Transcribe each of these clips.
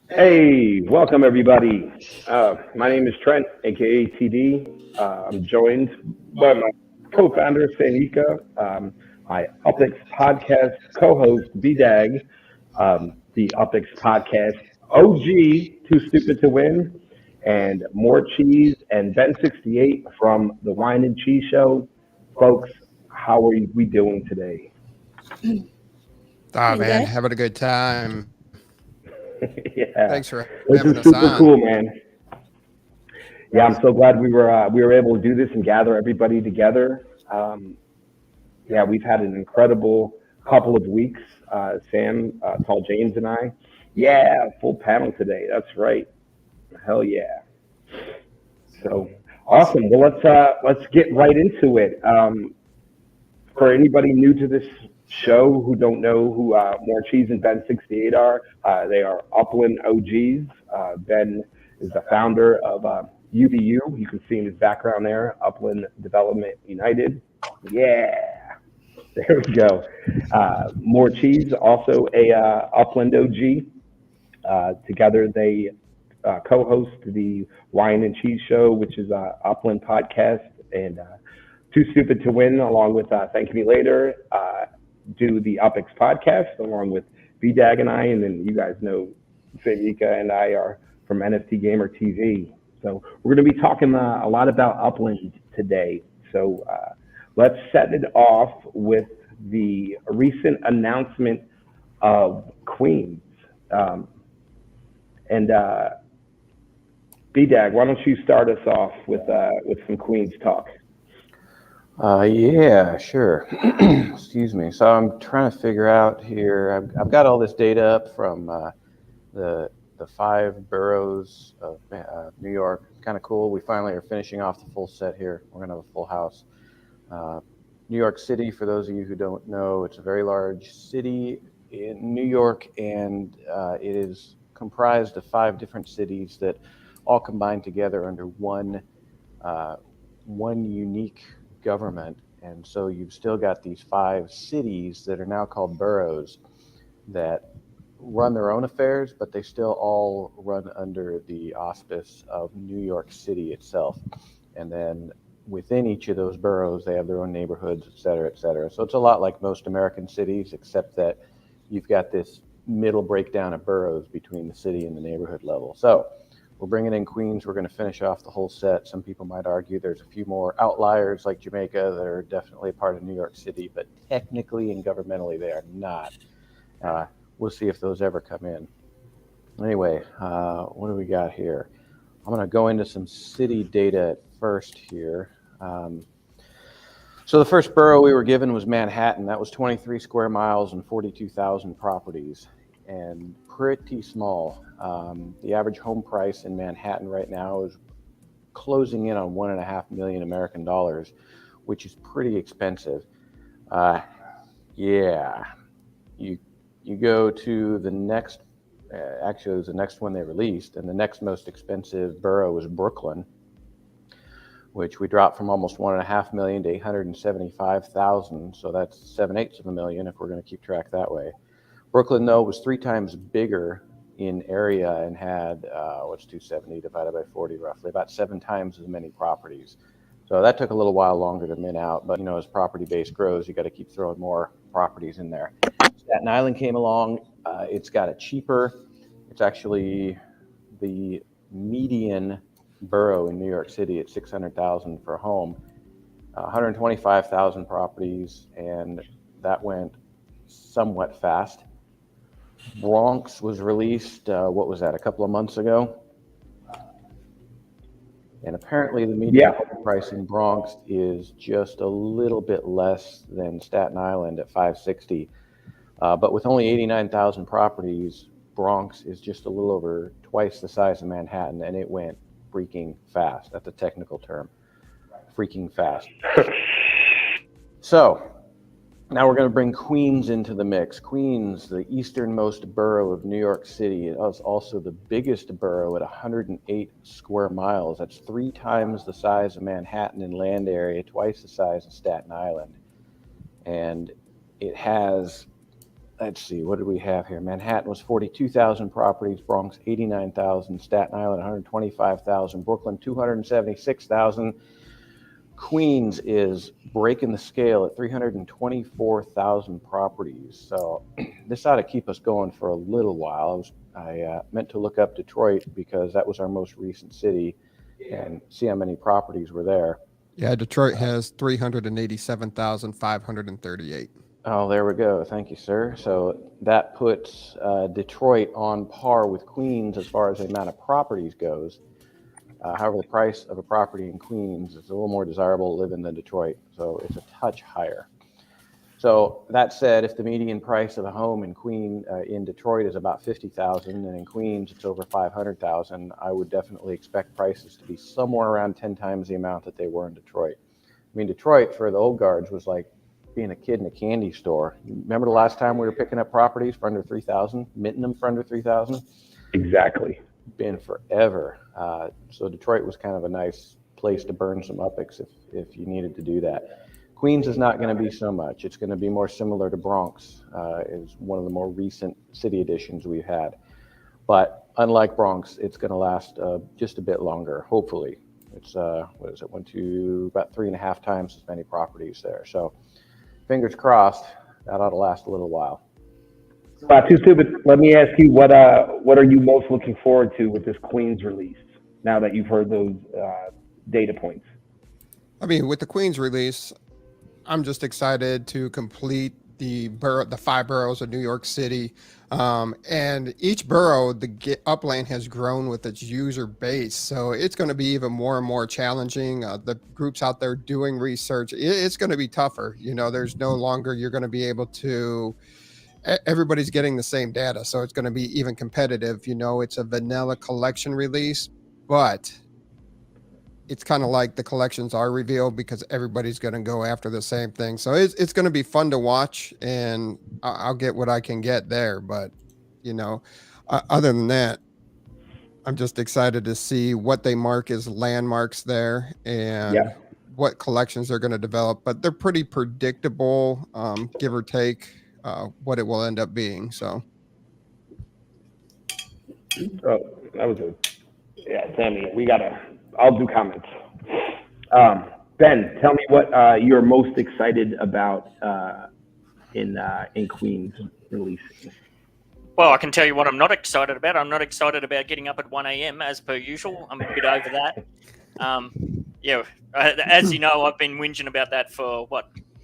Hey, welcome everybody. My name is Trent, aka TD. I'm joined by my co-founder Sanika, my UPX Podcast co-host BDag, the UPX Podcast OG, Too Stupid to Win, and More Cheese and Ben 68 from the Whine Cheese Show. Folks, how are we doing today? Ah, Doing man, good. having a good time. Thanks for Yeah, having us this is on. super cool, man. Yeah, I'm so glad we were able to do this and gather everybody together. Um, yeah, we've had an incredible couple of weeks. Sam, Tall James, and I. Yeah, full panel today. That's right. Hell yeah. So awesome. Well, let's get right into it. For anybody new to this show who don't know who More Cheese and Ben 68 are, they are Upland OGs. Ben is the founder of UBU. You can see in his background there, Upland Development United. Yeah, there we go. More Cheese, also a Upland OG. Together, they co-host the Wine and Cheese Show, which is Upland podcast, and 2Stupid2Win, along with Thank Me Later, do the UPX Podcast, along with BDag and I, and then you guys know Savika and I are from NFT Gamer TV. So we're going to be talking a lot about Upland today. So let's set it off with the recent announcement of Queens. Um, and BDag, why don't you start us off with some Queens talk? Yeah, sure. Excuse me. So I'm trying to figure out here. I've got all this data up from the five boroughs of New York. Kind of cool. We finally are finishing off the full set here. We're gonna have a full house. Uh, New York City, for those of you who don't know, it's a very large city in New York, and it is comprised of five different cities that all combine together under one unique government. And so you've still got these five cities that are now called boroughs that run their own affairs, but they still all run under the auspice of New York City itself. And then within each of those boroughs, they have their own neighborhoods, et cetera, et cetera. So it's a lot like most American cities, except that you've got this middle breakdown of boroughs between the city and the neighborhood level. So we're bringing in Queens. We're going to finish off the whole set. Some people might argue there's a few more outliers like Jamaica that are definitely a part of New York City, but technically and governmentally they are not. We'll see if those ever come in. Anyway, what do we got here? I'm going to go into some city data at first here. So the first borough we were given was Manhattan. That was 23 square miles and 42,000 properties, and pretty small. The average home price in Manhattan right now is closing in on $1.5 million American dollars, which is pretty expensive. Yeah, you go to the next. Actually, it was the next one they released, and the next most expensive borough was Brooklyn, which we dropped from almost $1.5 million to $875,000. So that's 7/8 of a million if we're going to keep track that way. Brooklyn, though, was 3 times bigger in area and had, what's 270 divided by 40 roughly, about 7 times as many properties. So that took a little while longer to min out, but as property base grows, you got to keep throwing more properties in there. Staten Island came along. It's got it cheaper. It's actually the median borough in New York City at $600,000 for a home, 125,000 properties, and that went somewhat fast. Bronx was released, what was that, a couple of months ago? And apparently the median home price in Bronx is just a little bit less than Staten Island at $560. But with only 89,000 properties, Bronx is just a little over twice the size of Manhattan, and it went freaking fast. That's a technical term. Freaking fast. So now we're going to bring Queens into the mix. Queens, the easternmost borough of New York City, is also the biggest borough at 108 square miles. That's 3 times the size of Manhattan in land area, twice the size of Staten Island. And it has let's see, what did we have here? Manhattan was 42,000 properties, Bronx 89,000, Staten Island 125,000, Brooklyn 276,000. Queens is breaking the scale at 324,000 properties. So this ought to keep us going for a little while. I meant to look up Detroit because that was our most recent city and see how many properties were there. Yeah, Detroit has 387,538. Oh, there we go. Thank you, sir. So that puts Detroit on par with Queens as far as the amount of properties goes. However, the price of a property in Queens is a little more desirable to live in than Detroit, so it's a touch higher. So that said, if the median price of a home in Detroit is about $50,000, and in Queens it's over $500,000, I would definitely expect prices to be somewhere around 10 times the amount that they were in Detroit. I mean, Detroit for the old guards was like being a kid in a candy store. Remember the last time we were picking up properties for under 3,000, minting them for under 3,000? Exactly. Been forever. So Detroit was kind of a nice place to burn some UPX if you needed to do that. Queens is not going to be so much. It's going to be more similar to Bronx. Is one of the more recent city additions we've had. But unlike Bronx, it's going to last just a bit longer, hopefully. It's, about 3.5 times as many properties there. So fingers crossed, that ought to last a little while. 2Stupid, let me ask you, what are you most looking forward to with this Queens release, now that you've heard those data points? I mean, with the Queens release, I'm just excited to complete the 5 boroughs of New York City. And each borough, the upland has grown with its user base. So it's going to be even more and more challenging. The groups out there doing research, it's going to be tougher. There's no longer, you're going to be able to, everybody's getting the same data. So it's going to be even competitive. It's a vanilla collection release, but it's kind of like the collections are revealed because everybody's going to go after the same thing. So it's going to be fun to watch, and I'll get what I can get there. But, other than that, I'm just excited to see what they mark as landmarks there and what collections they're going to develop. But they're pretty predictable, give or take, what it will end up being. So. Oh, that was Sammy, I'll do comments. Ben, tell me what you're most excited about in Queens releasing. Well, I can tell you what I'm not excited about. I'm not excited about getting up at 1 a.m. as per usual. I'm a bit over that. As you know, I've been whinging about that for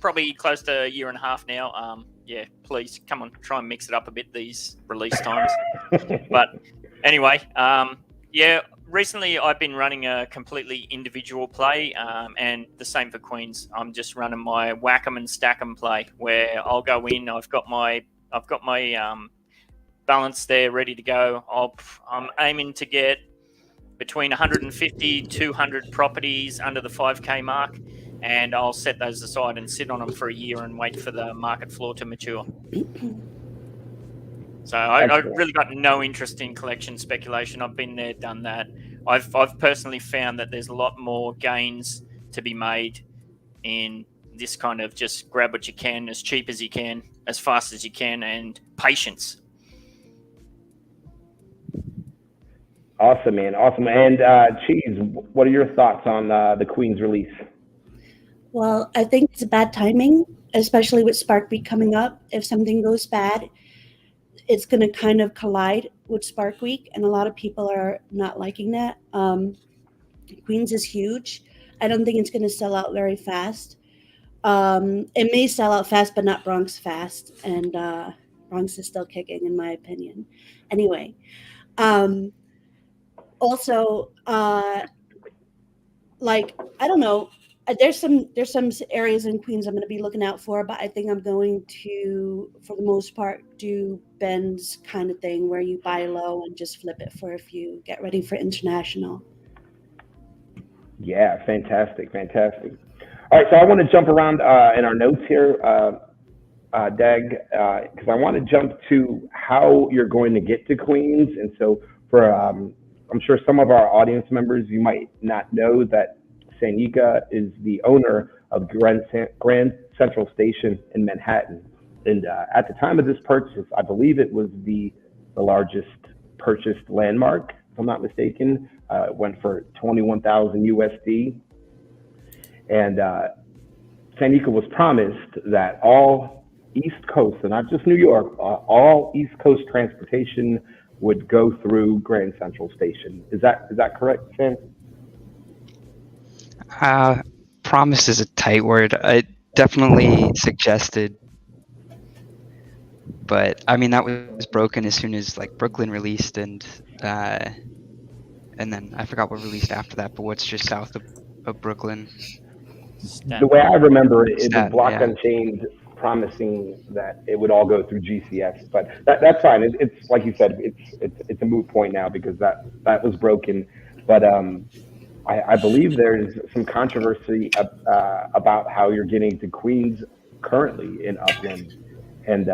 probably close to a year and a half now. Please come on, try and mix it up a bit these release times. But anyway, recently I've been running a completely individual play, and the same for Queens. I'm just running my whack 'em and stack 'em play, where I'll go in. I've got my balance there ready to go. I'm aiming to get between 150, 200 properties under the 5K mark, and I'll set those aside and sit on them for a year and wait for the market floor to mature. So I've really got no interest in collection speculation. I've been there, done that. I've personally found that there's a lot more gains to be made in this kind of just grab what you can, as cheap as you can, as fast as you can, and patience. Awesome, man. Awesome. And Cheese, what are your thoughts on the Queens release? Well, I think it's bad timing, especially with Spark Week coming up. If something goes bad, it's going to kind of collide with Spark Week, and a lot of people are not liking that. Queens is huge. I don't think it's going to sell out very fast. It may sell out fast, but not Bronx fast, and Bronx is still kicking, in my opinion. Anyway, also, I don't know. There's some areas in Queens I'm going to be looking out for, but I think I'm going to, for the most part, do Ben's kind of thing where you buy low and just flip it for a few. Get ready for international. Yeah, fantastic. All right, so I want to jump around in our notes here, Dag, because I want to jump to how you're going to get to Queens. And so for, I'm sure some of our audience members, you might not know that Sanika is the owner of Grand Central Station in Manhattan. And at the time of this purchase, I believe it was the largest purchased landmark, if I'm not mistaken. It went for 21,000 USD. And Sanika was promised that all East Coast, and not just New York, all East Coast transportation would go through Grand Central Station. Is that correct, Sam? Promise is a tight word. I definitely suggested, but I mean that was broken as soon as like Brooklyn released, and then I forgot what released after that. But what's just south of Brooklyn? The way I remember it, it was Block yeah. Unchained promising that it would all go through GCX, but that's fine. It's like you said, it's a moot point now because that was broken. But I believe there's some controversy about how you're getting to Queens currently in Upland. And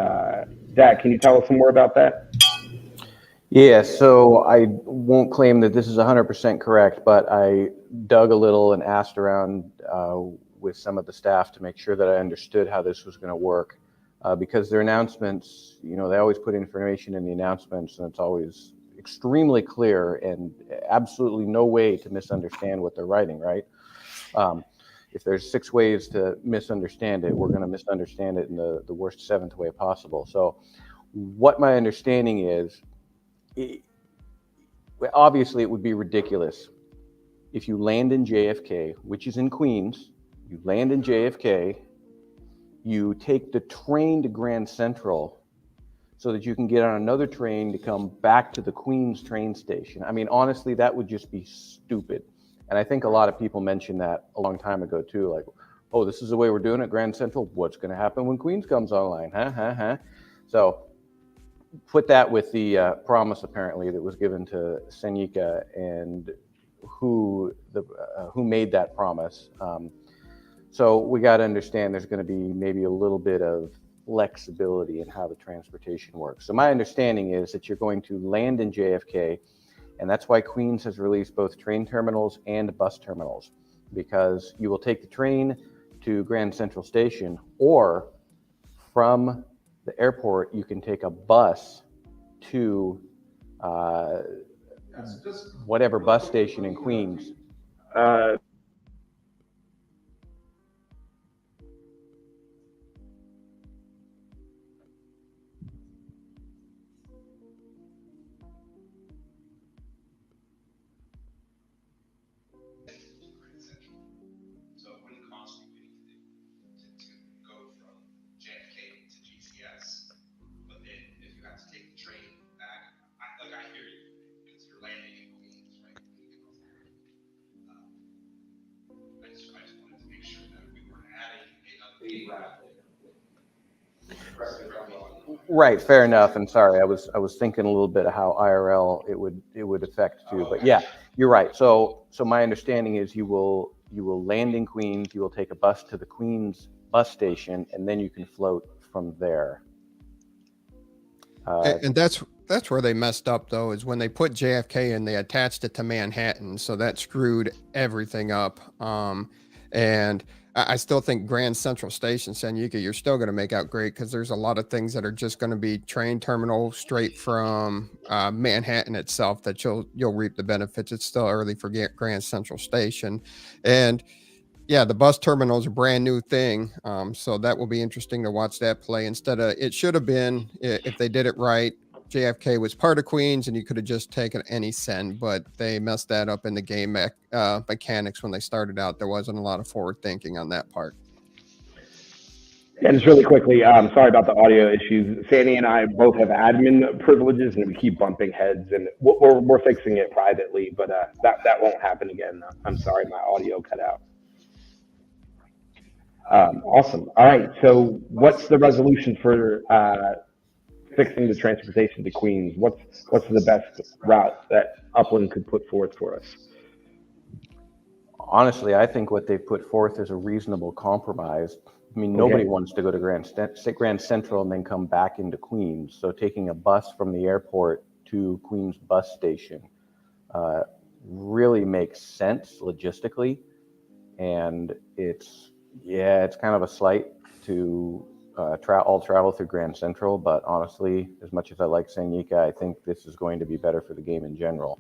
Dak, can you tell us some more about that? Yeah, so I won't claim that this is 100% correct, but I dug a little and asked around with some of the staff to make sure that I understood how this was going to work. Because their announcements, they always put information in the announcements, and it's always extremely clear and absolutely no way to misunderstand what they're writing, right? If there's 6 ways to misunderstand it, we're going to misunderstand it in the worst 7th way possible. So what my understanding is, obviously it would be ridiculous if you land in JFK, which is in Queens, you land in JFK, you take the train to Grand Central so that you can get on another train to come back to the Queens train station. I mean, honestly, that would just be stupid. And I think a lot of people mentioned that a long time ago too, like, oh, this is the way we're doing it, Grand Central. What's going to happen when Queens comes online? So put that with the promise apparently that was given to Sanika and who made that promise. So we got to understand there's going to be maybe a little bit of flexibility in how the transportation works. So my understanding is that you're going to land in JFK, and that's why Queens has released both train terminals and bus terminals, because you will take the train to Grand Central Station, or from the airport, you can take a bus to whatever bus station in Queens. So it wouldn't cost you anything to go from JFK to GCS. But then if you have to take the train back, I hear you, because you're landing in Queens, right? I just wanted to make sure that we weren't adding another gate. Right, fair enough. And sorry, I was thinking a little bit of how IRL it would affect too. But yeah, you're right. So my understanding is you will land in Queens, you will take a bus to the Queens bus station, and then you can float from there. And that's where they messed up, though, is when they put JFK and they attached it to Manhattan, so that screwed everything up. And I still think Grand Central Station, Sanika, you're still going to make out great, because there's a lot of things that are just going to be train terminal straight from Manhattan itself that you'll reap the benefits. It's still early for Grand Central Station, and yeah, the bus terminal is a brand new thing. So that will be interesting to watch that play. Instead of, it should have been, if they did it right, JFK was part of Queens and you could have just taken any send, but they messed that up in the game mechanics when they started out. There wasn't a lot of forward thinking on that part. And just really quickly, sorry about the audio issues. Sandy and I both have admin privileges, and we keep bumping heads, and we're fixing it privately, but that won't happen again. I'm sorry, my audio cut out. Awesome. All right. So what's the resolution for fixing the transportation to Queens? What's the best route that Upland could put forth for us? Honestly, I think what they put forth is a reasonable compromise. I mean, nobody wants to go to Grand Central and then come back into Queens. So taking a bus from the airport to Queens bus station really makes sense logistically. And it's kind of a slight to all travel through Grand Central, but honestly, as much as I like Sangika, I think this is going to be better for the game in general.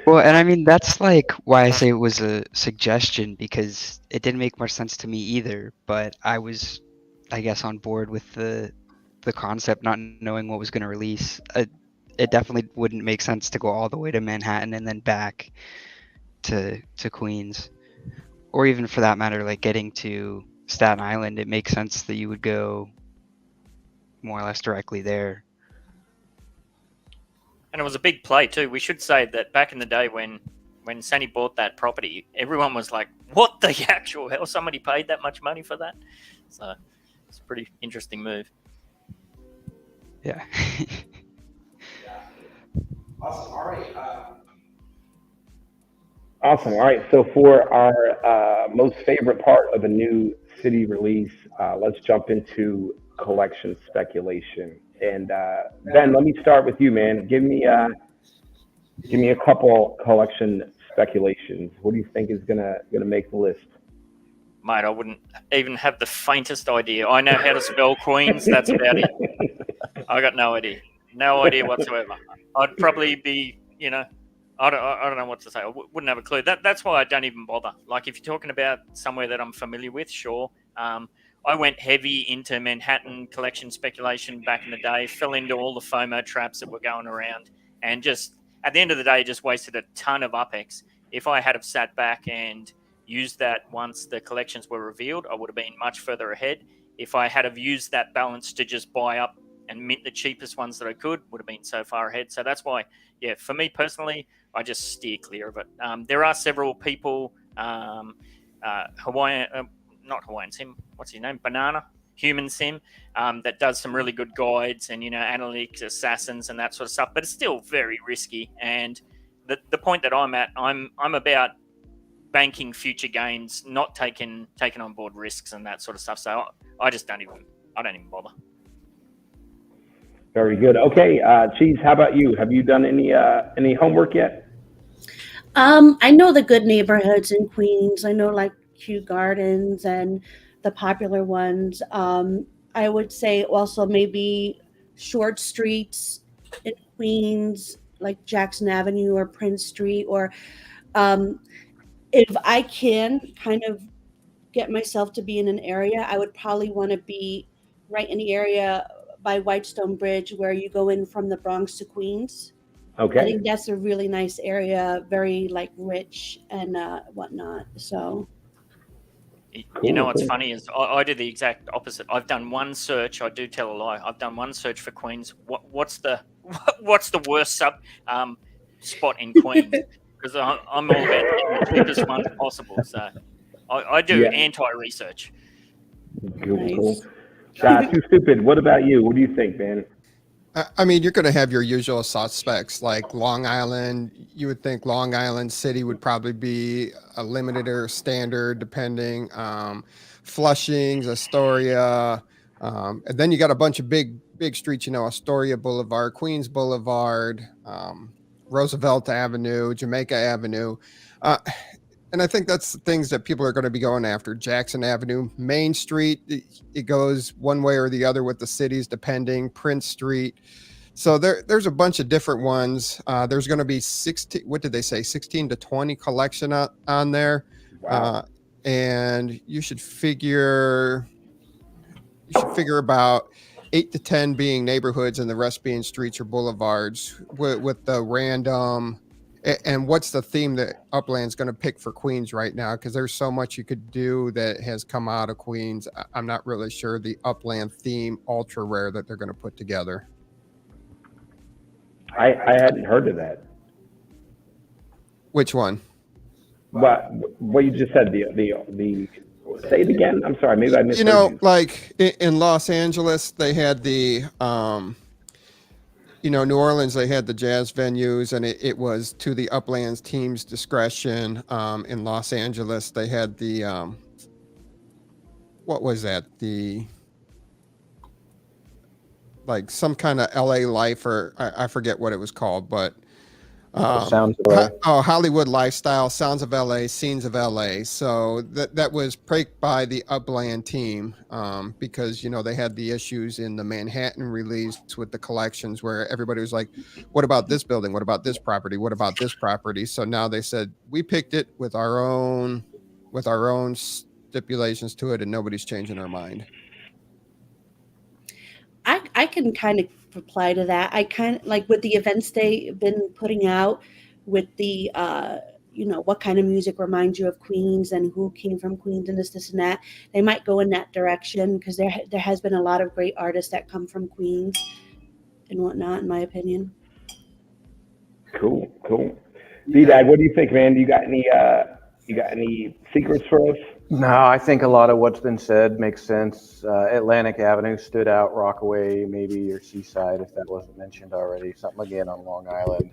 Well, and I mean, that's like why I say it was a suggestion, because it didn't make much sense to me either. But I was, I guess, on board with the concept, not knowing what was going to release. It definitely wouldn't make sense to go all the way to Manhattan and then back to Queens, or even for that matter, like getting to Staten Island. It makes sense that you would go more or less directly there. And it was a big play too. We should say that back in the day when Sandy bought that property, everyone was like, "What the actual hell? Somebody paid that much money for that?" So it's a pretty interesting move. Yeah. Awesome. All right. Awesome. All right. So for our most favorite part of a new city release, let's jump into collection speculation. And Ben, let me start with you, man. Give me a couple collection speculations. What do you think is gonna make the list? Mate, I wouldn't even have the faintest idea. I know how to spell Queens. That's about it. I got no idea. No idea whatsoever. I'd probably be, I don't know what to say. I wouldn't have a clue. That's why I don't even bother. Like, if you're talking about somewhere that I'm familiar with, sure. I went heavy into Manhattan collection speculation back in the day, fell into all the FOMO traps that were going around, and just, at the end of the day, just wasted a ton of UPX. If I had have sat back and used that once the collections were revealed, I would have been much further ahead. If I had have used that balance to just buy up and mint the cheapest ones that I could, would have been so far ahead. So that's why, yeah, for me personally, I just steer clear of it. There are several people, not Hawaiian Sim, what's his name? Human Sim, that does some really good guides and, analytics, assassins and that sort of stuff, but it's still very risky. And the point that I'm at, I'm about banking future gains, not taking on board risks and that sort of stuff. So I don't even bother. Very good. Okay, Cheese, how about you? Have you done any homework yet? I know the good neighborhoods in Queens. I know like Kew Gardens and the popular ones. I would say also maybe short streets in Queens, like Jackson Avenue or Prince Street, or if I can kind of get myself to be in an area, I would probably want to be right in the area by Whitestone Bridge where you go in from the Bronx to Queens. Okay. I think that's a really nice area, very like rich and whatnot. So, You know what's funny is I do the exact opposite. I've done one search. I do tell a lie. I've done one search for Queens. What's the worst spot in Queens? Because I'm all about getting the cheapest ones possible. So I do anti-research. Cool. 2Stupid. What about you? What do you think, man? I mean, you're going to have your usual suspects like Long Island. You would think Long Island City would probably be a limited or standard, depending. Flushing's, Astoria, and then you got a bunch of big streets. Astoria Boulevard, Queens Boulevard, Roosevelt Avenue, Jamaica Avenue, and I think that's the things that people are going to be going after. Jackson Avenue, Main Street, it goes one way or the other with the cities, depending. Prince Street. So there's a bunch of different ones. There's going to be 16 to 20 collection on there. Wow. And you should figure about 8 to 10 being neighborhoods and the rest being streets or boulevards with the random. And what's the theme that Upland's going to pick for Queens right now? Because there's so much you could do that has come out of Queens. I'm not really sure the Upland theme ultra rare that they're going to put together. I hadn't heard of that. Which one? What you just said, the say it again. I'm sorry, maybe I missed. Like in Los Angeles, they had the New Orleans, they had the jazz venues, and it was to the Uplands team's discretion. In Los Angeles, they had the what was that? Like some kind of LA Life, or I forget what it was called, but Sounds of LA. Hollywood Lifestyle, Sounds of LA, Scenes of LA. So that was picked by the Upland team because, you know, they had the issues in the Manhattan release with the collections where everybody was like, what about this building? What about this property? What about this property? So now they said, we picked it with our own stipulations to it, and nobody's changing our mind. I can kind of reply to that. I kind of like with the events they've been putting out with the you know, what kind of music reminds you of Queens and who came from Queens and this and that. They might go in that direction because there has been a lot of great artists that come from Queens and whatnot, in my opinion. Cool. BDag, what do you think, man? You got any secrets for us? No, I think a lot of what's been said makes sense. Atlantic Avenue stood out, Rockaway, maybe, or Seaside, if that wasn't mentioned already. Something again on Long Island.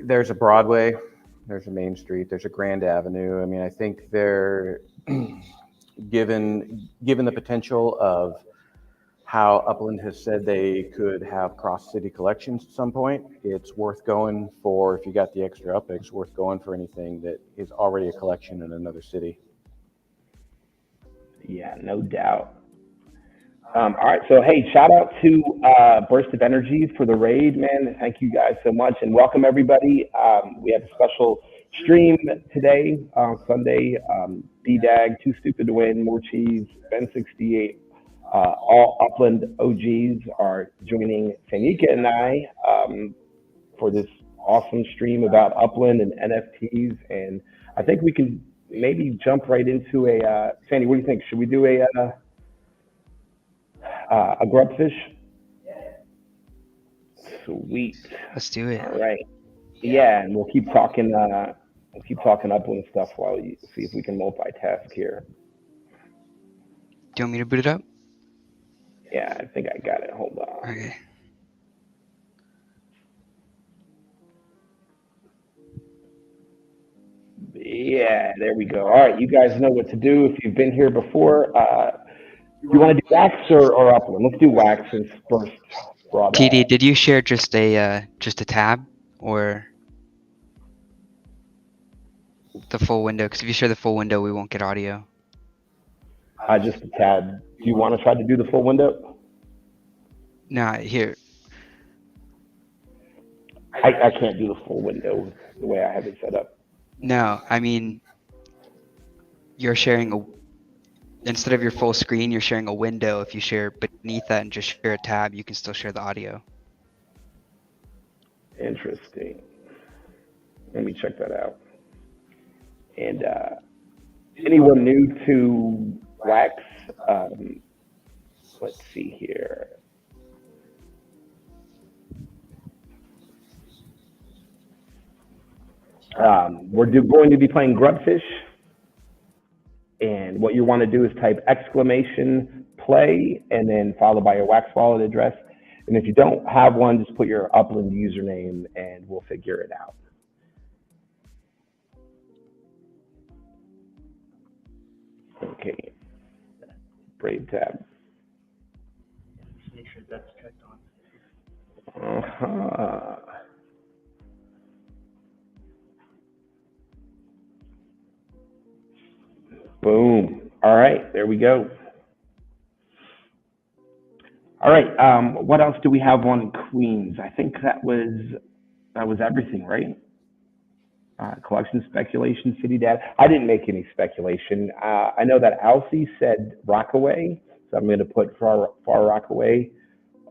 There's a Broadway, there's a Main Street, there's a Grand Avenue. I mean, I think they're given the potential of how Upland has said they could have cross-city collections at some point, it's worth going for. If you got the extra UPX, worth going for anything that is already a collection in another city. Yeah, no doubt. All right, so hey, shout out to Burst of Energy for the raid, man. Thank you guys so much, and welcome everybody. We have a special stream today, Sunday. BDag, 2Stupid2Win, More Cheese, Ben68. All Upland OGs are joining Sanika and I for this awesome stream about Upland and NFTs. And I think we can maybe jump right into a, Sandy, what do you think? Should we do a grubfish? Sweet. Let's do it. All right. Yeah, and we'll keep talking Upland stuff while you see if we can multitask here. Do you want me to boot it up? Yeah, I think I got it. Hold on. Okay. Yeah, there we go. All right, you guys know what to do if you've been here before. You want to do wax or Upland? Let's do wax since first brought up. TD, did you share just a tab or the full window? Because if you share the full window, we won't get audio. Just a tab. Do you want to try to do the full window? No, here. I can't do the full window the way I have it set up. No, I mean, you're sharing instead of your full screen, you're sharing a window. If you share beneath that and just share a tab, you can still share the audio. Interesting. Let me check that out. And anyone new to Wax? Let's see here. We're going to be playing Grubfish, and what you want to do is type !play and then followed by your Wax wallet address. And if you don't have one, just put your Upland username and we'll figure it out. Okay. Brave tab. Just make sure that's checked on. Uh-huh. Boom. All right, there we go. All right, what else do we have on Queens? I think that was everything, right? Collection speculation, City Dad. I didn't make any speculation. I know that Alcy said Rockaway, so I'm going to put Far Rockaway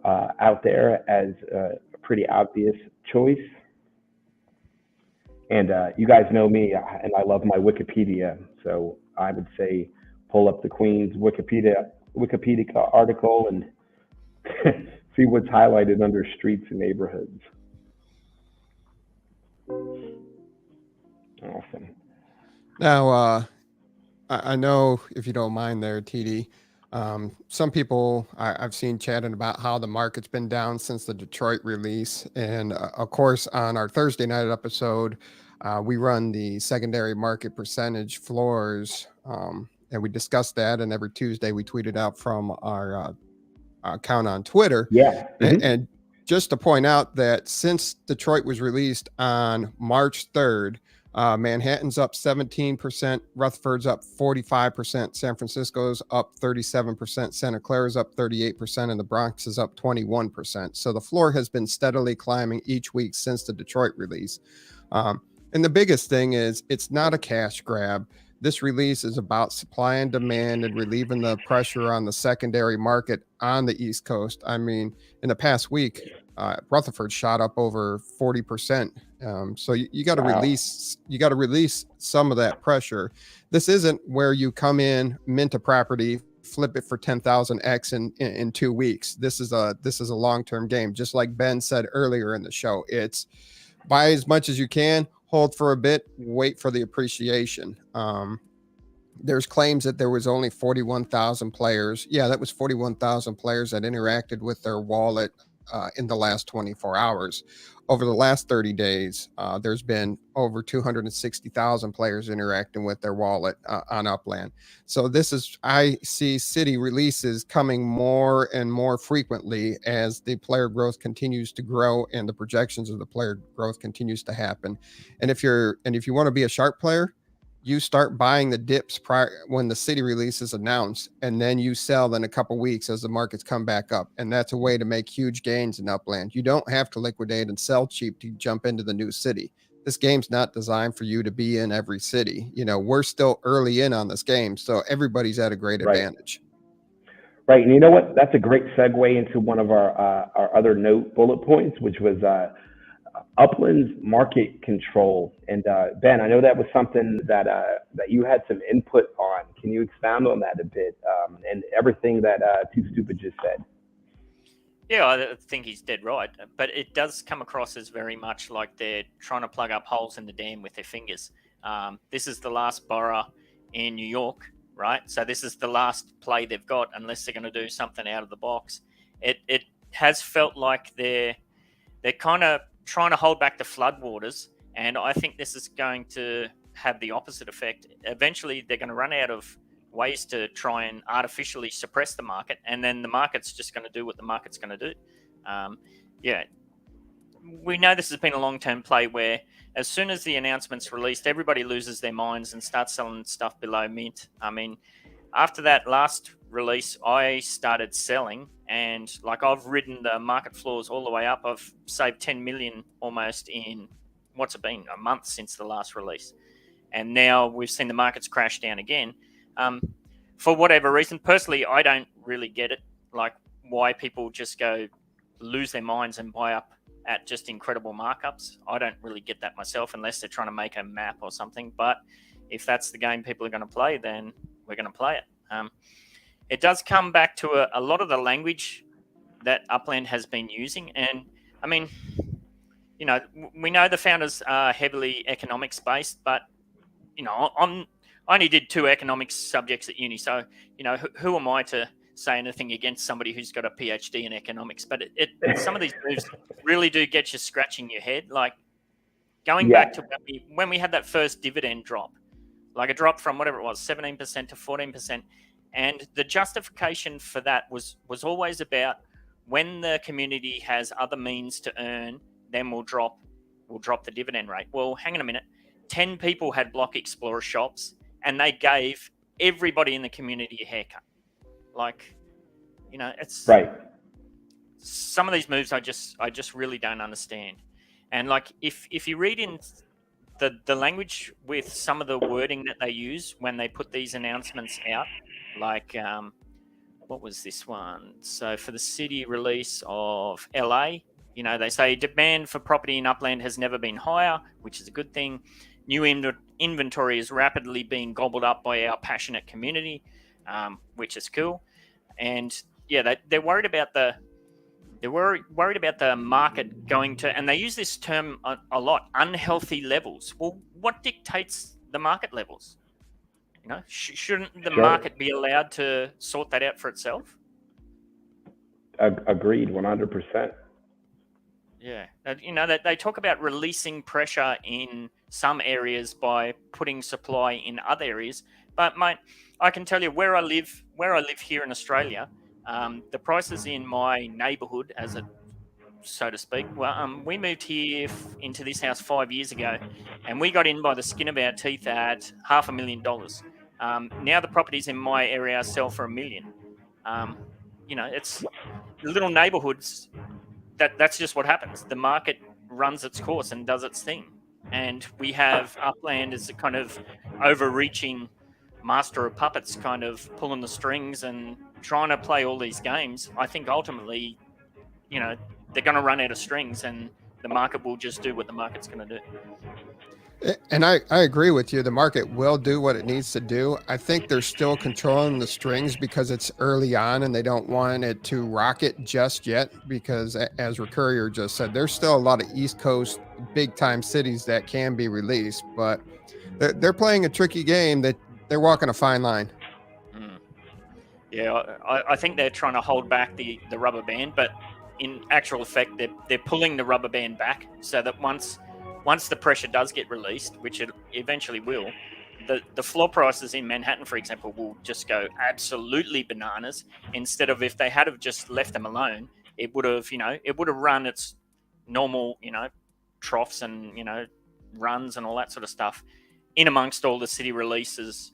out there as a pretty obvious choice. And you guys know me, and I love my Wikipedia, so I would say pull up the Queens Wikipedia article and see what's highlighted under streets and neighborhoods. Awesome. Now, I know if you don't mind there, TD, some people I've seen chatting about how the market's been down since the Detroit release. And of course, on our Thursday night episode, we run the secondary market percentage floors, and we discussed that. And every Tuesday we tweet it out from our account on Twitter. Yeah. Mm-hmm. just to point out that since Detroit was released on March 3rd, Manhattan's up 17%, Rutherford's up 45%, San Francisco's up 37%, Santa Clara's up 38%, and the Bronx is up 21%. So the floor has been steadily climbing each week since the Detroit release. And the biggest thing is it's not a cash grab. This release is about supply and demand and relieving the pressure on the secondary market on the East Coast. I mean, in the past week, Rutherford shot up over 40%. So you got to release some of that pressure. This isn't where you come in, mint a property, flip it for 10,000x in 2 weeks. This is a long-term game. Just like Ben said earlier in the show, it's buy as much as you can, hold for a bit, wait for the appreciation. There's claims that there was only 41,000 players. Yeah, that was 41,000 players that interacted with their wallet in the last 24 hours. Over the last 30 days, there's been over 260,000 players interacting with their wallet on Upland. So I see city releases coming more and more frequently as the player growth continues to grow and the projections of the player growth continues to happen. And if you want to be a sharp player, you start buying the dips prior when the city release is announced, and then you sell in a couple weeks as the markets come back up. And that's a way to make huge gains in Upland. You don't have to liquidate and sell cheap to jump into the new city. This game's not designed for you to be in every city. We're still early in on this game, so everybody's at a great advantage. Right. And you know what? That's a great segue into one of our other note bullet points, which was Upland's market control. And Ben, I know that was something that you had some input on. Can you expound on that a bit and everything that 2Stupid just said? Yeah, I think he's dead right. But it does come across as very much like they're trying to plug up holes in the dam with their fingers. This is the last borough in New York, right? So this is the last play they've got unless they're going to do something out of the box. It has felt like they're kind of trying to hold back the floodwaters, and I think this is going to have the opposite effect. Eventually, they're going to run out of ways to try and artificially suppress the market, and then the market's just going to do what the market's going to do. We know this has been a long-term play where as soon as the announcement's released, everybody loses their minds and starts selling stuff below mint. I mean, after that last release, I started selling, and I've ridden the market floors all the way up. I've saved 10 million almost in what's it been, a month since the last release. And now we've seen the markets crash down again. For whatever reason, personally, I don't really get it. Why people just go lose their minds and buy up at just incredible markups. I don't really get that myself unless they're trying to make a map or something. But if that's the game people are going to play, then we're going to play it. It does come back to a lot of the language that Upland has been using. And I mean, we know the founders are heavily economics based, but, I only did 2 economics subjects at uni. So, who am I to say anything against somebody who's got a PhD in economics? But some of these moves really do get you scratching your head. Going back to when we had that first dividend drop, a drop from whatever it was, 17% to 14%. And the justification for that was always about when the community has other means to earn, then we'll drop the dividend rate. Well, hang on a minute. 10 people had Block Explorer shops, and they gave everybody in the community a haircut. It's right. Some of these moves I just really don't understand. And if you read in the language with some of the wording that they use when they put these announcements out, what was this one? So for the city release of LA, they say demand for property in Upland has never been higher, which is a good thing. New inventory is rapidly being gobbled up by our passionate community, which is cool. And they're worried about the market going to, and they use this term a lot, unhealthy levels. Well, what dictates the market levels? Shouldn't the market be allowed to sort that out for itself? Agreed, 100%. Yeah, that they talk about releasing pressure in some areas by putting supply in other areas. But mate, I can tell you where I live here in Australia, the prices in my neighbourhood, as it so to speak. Well, we moved here into this house 5 years ago, and we got in by the skin of our teeth at $500,000. Now the properties in my area sell for $1 million. It's little neighborhoods. That's just what happens. The market runs its course and does its thing, and we have Upland as a kind of overreaching master of puppets, kind of pulling the strings and trying to play all these games. I think ultimately, they're going to run out of strings, and the market will just do what the market's going to do. And I agree with you. The market will do what it needs to do. I think they're still controlling the strings because it's early on and they don't want it to rocket just yet, because as Recurrier just said, there's still a lot of East Coast big time cities that can be released, but they're playing a tricky game that they're walking a fine line. Yeah, I think they're trying to hold back the rubber band, but in actual effect, they're pulling the rubber band back so that once the pressure does get released, which it eventually will, the floor prices in Manhattan, for example, will just go absolutely bananas. Instead of, if they had have just left them alone, it would have run its normal, troughs and, runs and all that sort of stuff in amongst all the city releases.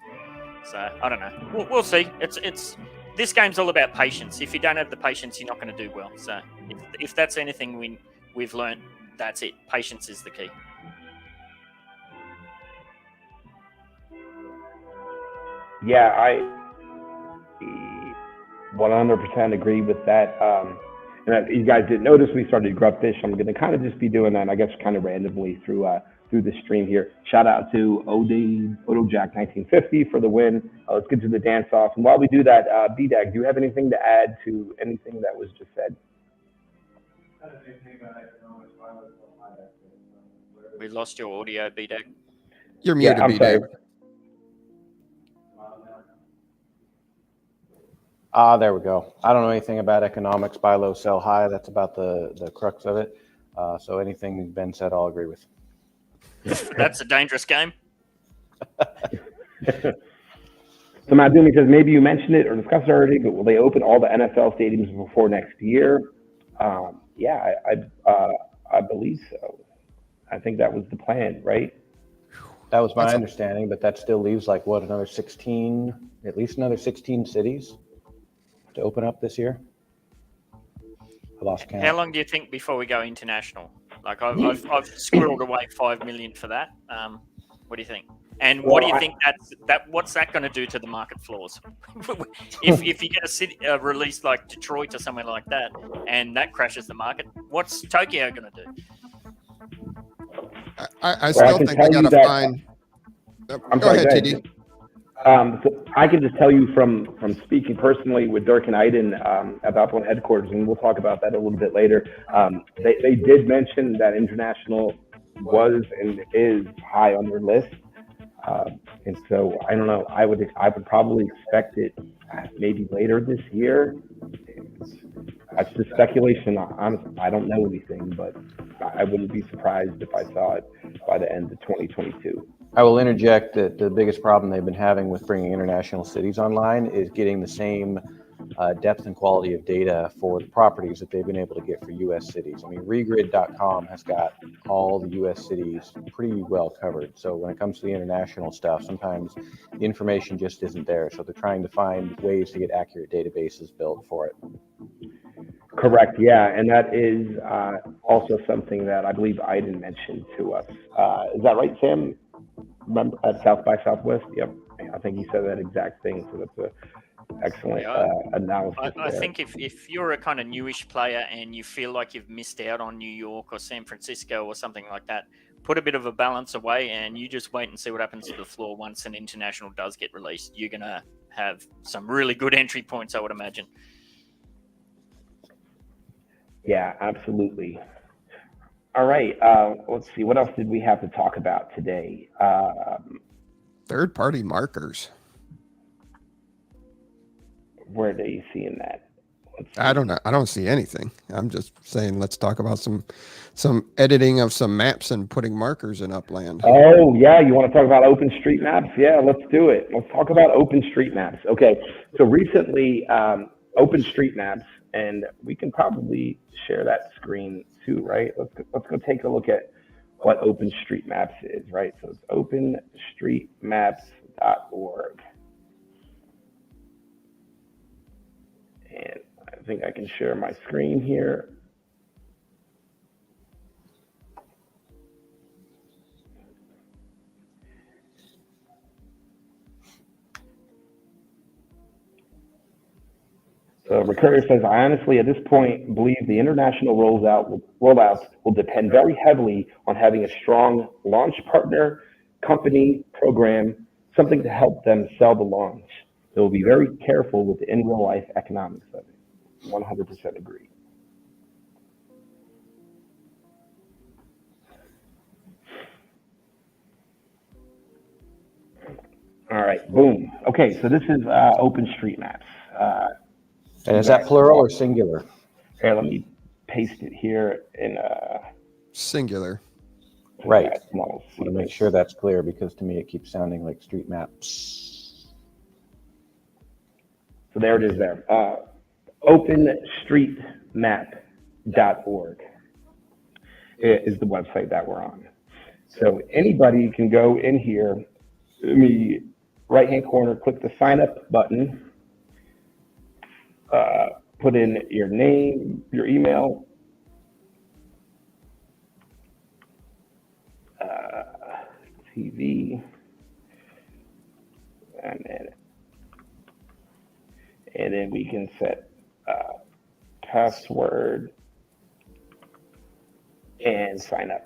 So I don't know. We'll see. It's this game's all about patience. If you don't have the patience, you're not going to do well. So if that's anything we've learned, that's it. Patience is the key. Yeah, I 100% agree with that. And if you guys didn't notice, we started Grubfish. I'm going to kind of just be doing that, I guess, kind of randomly through the stream here. Shout out to Odojack 1950 for the win. Let's get to the dance off. And while we do that, BDag, do you have anything to add to anything that was just said? We lost your audio, BDag. You're muted, I'm BDag. There we go. I don't know anything about economics, buy low, sell high. That's about the crux of it. So anything Ben said, I'll agree with. That's a dangerous game. So Matt Doomey says, maybe you mentioned it or discussed it already, but will they open all the NFL stadiums before next year? Yeah, I believe so. I think that was the plan, right? That was my understanding, but that still leaves at least another 16 cities to open up this year. I lost count. How long do you think before we go international? Like I've squirreled away $5 million for that. What do you think? And what do you think what's that going to do to the market floors? if you get a city release like Detroit or somewhere like that, and that crashes the market, what's Tokyo going to do? I still think they got to find. Go ahead, TD. So I can just tell you from speaking personally with Dirk and Iden at Upland headquarters, and we'll talk about that a little bit later. They did mention that international was and is high on their list, and so I don't know. I would probably expect it maybe later this year. That's just speculation. Honestly, I don't know anything, but I wouldn't be surprised if I saw it by the end of 2022. I will interject that the biggest problem they've been having with bringing international cities online is getting the same depth and quality of data for the properties that they've been able to get for U.S. cities. I mean, regrid.com has got all the U.S. cities pretty well covered. So when it comes to the international stuff, sometimes the information just isn't there. So they're trying to find ways to get accurate databases built for it. Correct. Yeah, and that is also something that I believe Iden mentioned to us. Is that right, Sam? Remember at South by Southwest? Yep. I think he said that exact thing. So that's an excellent analysis. I think if you're a kind of newish player and you feel like you've missed out on New York or San Francisco or something like that, put a bit of a balance away and you just wait and see what happens to the floor once an international does get released. You're going to have some really good entry points, I would imagine. Yeah, absolutely. All right. Let's see. What else did we have to talk about today? Third-party markers. Where are you seeing that? I don't know. I don't see anything. I'm just saying let's talk about some editing of some maps and putting markers in Upland. Oh, yeah. You want to talk about OpenStreetMaps? Yeah, let's do it. Let's talk about OpenStreetMaps. Okay. So recently, OpenStreetMaps and we can probably share that screen too, right? Let's go take a look at what OpenStreetMaps is, right? So it's openstreetmaps.org. And I think I can share my screen here. So Recurrier says, I honestly, at this point, believe the international rollouts will depend very heavily on having a strong launch partner, company, program, something to help them sell the launch. They will be very careful with the in real life economics of it. 100% agree. All right, boom. Okay, so this is OpenStreetMaps. And is that plural or singular? Here, let me paste it here in Singular. Right. I want to make sure that's clear because to me it keeps sounding like street maps. So there it is there. OpenStreetMap.org is the website that we're on. So anybody can go in here, in the right-hand corner, click the sign up button, put in your name, your email, TV, and then we can set password and sign up.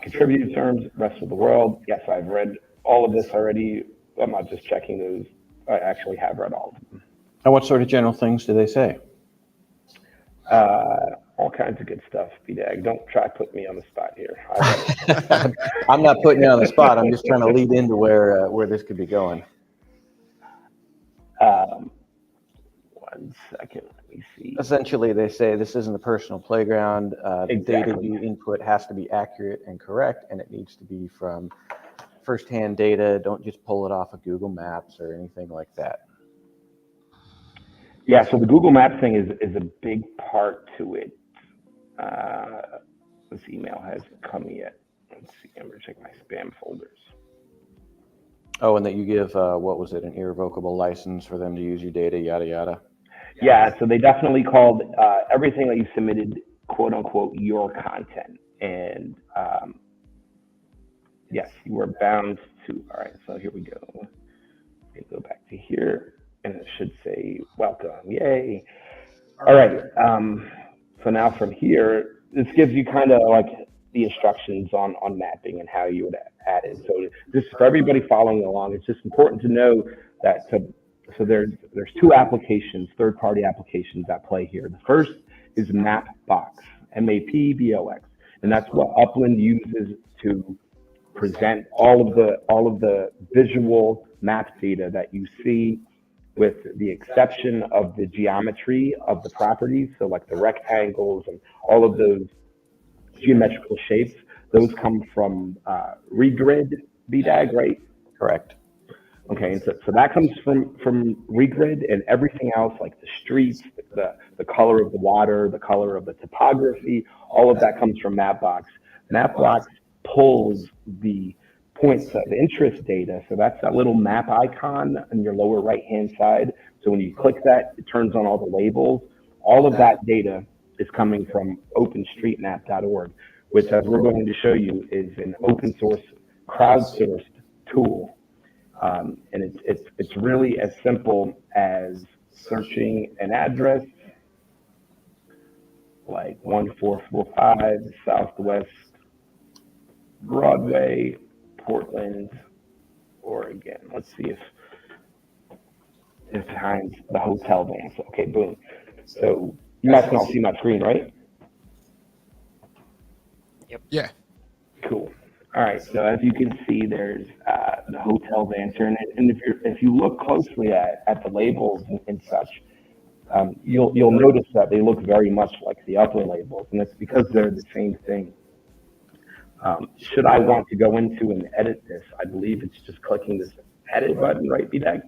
Contributed terms, rest of the world. Yes, I've read all of this already. I'm not just checking those. I actually have read all of them. And what sort of general things do they say? All kinds of good stuff, BDag. Don't try to put me on the spot here. I'm not putting you on the spot. I'm just trying to lead into where this could be going. 1 second. Let me see. Essentially, they say this isn't a personal playground. The data Exactly. you input has to be accurate and correct, and it needs to be from firsthand data. Don't just pull it off of Google Maps or anything like that. Yeah, so the Google Maps thing is a big part to it. This email hasn't come yet. Let's see. I'm going to check my spam folders. Oh, and that you give, what was it, an irrevocable license for them to use your data, yada, yada. Yeah, so they definitely called everything that you submitted, quote unquote, your content. And yes, you were bound to. All right, so here we go. We go back to here, and it should say welcome. Yay. All right. So now from here, this gives you kind of like the instructions on mapping and how you would add it. So just for everybody following along, it's just important to know that so there's two applications, third-party applications at play here. The first is Mapbox, MAPBOX, and that's what Upland uses to present all of the visual map data that you see, with the exception of the geometry of the properties. So like the rectangles and all of those geometrical shapes, those come from Regrid, BDag, right? Correct. Okay, and so that comes from Regrid, and everything else, like the streets, the color of the water, the color of the topography, all of that comes from Mapbox. Mapbox pulls the points of interest data, so that's that little map icon on your lower right-hand side. So when you click that, it turns on all the labels. All of that data is coming from OpenStreetMap.org, which, as we're going to show you, is an open source, crowdsourced tool. And it's really as simple as searching an address like 1445 Southwest Broadway, Portland, Oregon. Let's see if it finds the hotel van. So, okay, boom. So you guys can all see my screen, right? Yep. Yeah. Cool. All right. So as you can see, there's the hotel vans here, and if you look closely at the labels and such, you'll notice that they look very much like the upper labels, and it's because they're the same thing. Should I want to go into and edit this, I believe it's just clicking this edit button, right, BDag?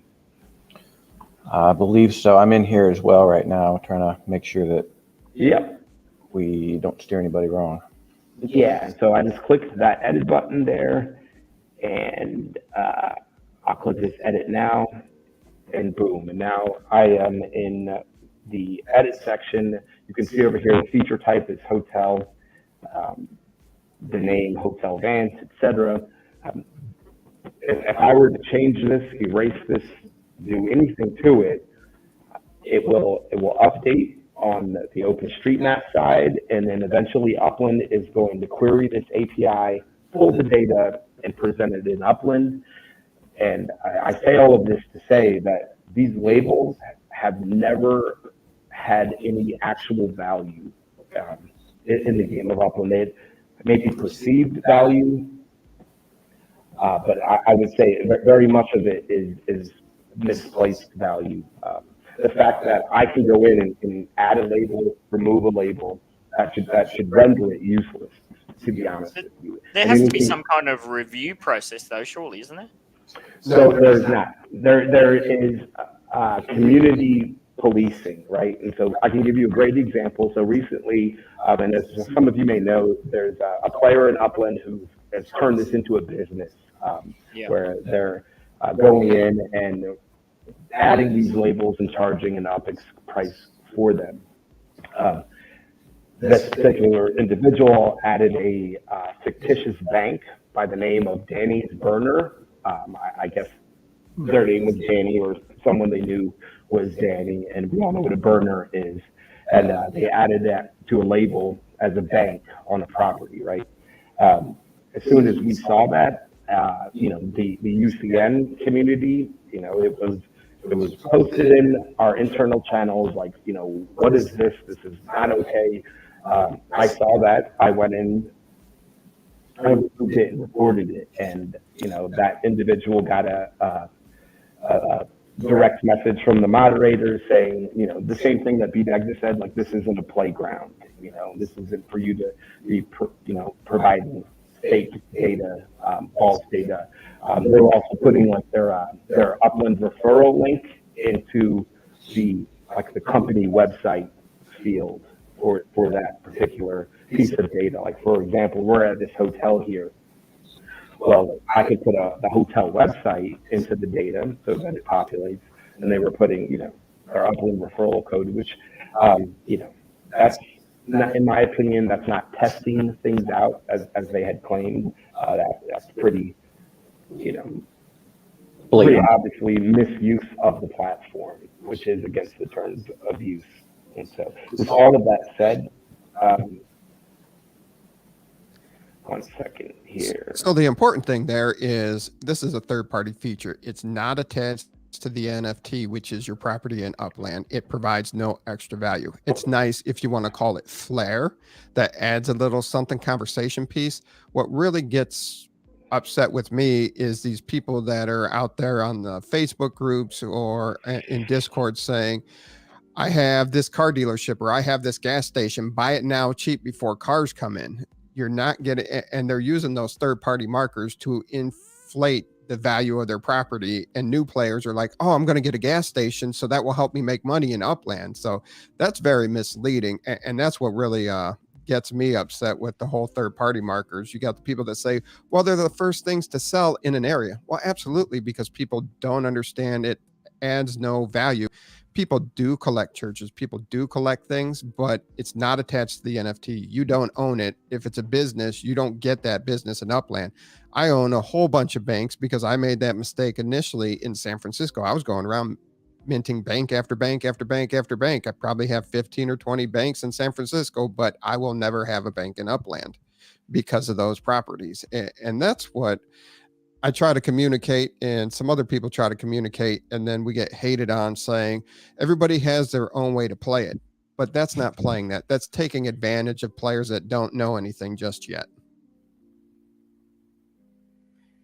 I believe so. I'm in here as well right now, trying to make sure that Yep. we don't steer anybody wrong. Yeah. And so I just clicked that edit button there, and I'll click this edit now, and boom. And now I am in the edit section. You can see over here the feature type is hotel, the name Hotel Vance, etc. Um, if I were to change this, erase this, do anything to it, it will update on the OpenStreetMap side, and then eventually Upland is going to query this API, pull the data, and present it in Upland. And I say all of this to say that these labels have never had any actual value in the game of Upland. They maybe perceived value, but I would say very much of it is misplaced value. The fact that I can go in and add a label, remove a label, that should render it useless, to be honest with you. There has to be some kind of review process, though, surely, isn't there? So there's not. There is community policing, right? And so I can give you a great example. So recently, and as some of you may know, there's a player in Upland who has turned this into a business, where they're going in and adding these labels and charging an UPX price for them. This particular individual added a fictitious bank by the name of Danny's Burner. I guess their name was Danny, or someone they knew was Danny, and we all know what a burner is. And they added that to a label as a bank on a property, right? As soon as we saw that, the UCN community, it was posted in our internal channels, like, what is this? This is not okay. I saw that. I went in, I removed it and reported it, and that individual got a direct message from the moderator saying, the same thing that BDag just said, like, this isn't a playground. This isn't for you to be, providing fake data, false data. They were also putting like their Upland referral link into the company website field for that particular piece of data. Like, for example, we're at this hotel here. Well, I could put the hotel website into the data so that it populates, and they were putting, our Upland referral code, which, that's not, in my opinion, that's not testing things out as they had claimed. That's pretty, pretty obviously misuse of the platform, which is against the terms of use. And so, with all of that said, one second here. So the important thing there is this is a third-party feature. It's not attached to the NFT, which is your property in Upland. It provides no extra value. It's nice if you want to call it flair, that adds a little something conversation piece. What really gets upset with me is these people that are out there on the Facebook groups or in Discord saying, I have this car dealership or I have this gas station, buy it now cheap before cars come in. You're not getting, and they're using those third-party markers to inflate the value of their property. And new players are like, oh, I'm going to get a gas station, so that will help me make money in Upland. So that's very misleading. And that's what really gets me upset with the whole third-party markers. You got the people that say, well, they're the first things to sell in an area. Well, absolutely, because people don't understand it adds no value. People do collect churches, people do collect things, but it's not attached to the NFT. You don't own it. If it's a business, you don't get that business in Upland. I own a whole bunch of banks because I made that mistake initially in San Francisco. I was going around minting bank after bank after bank after bank. I probably have 15 or 20 banks in San Francisco, but I will never have a bank in Upland because of those properties. And that's what I try to communicate, and some other people try to communicate, and then we get hated on saying everybody has their own way to play it. But that's not playing that. That's taking advantage of players that don't know anything just yet.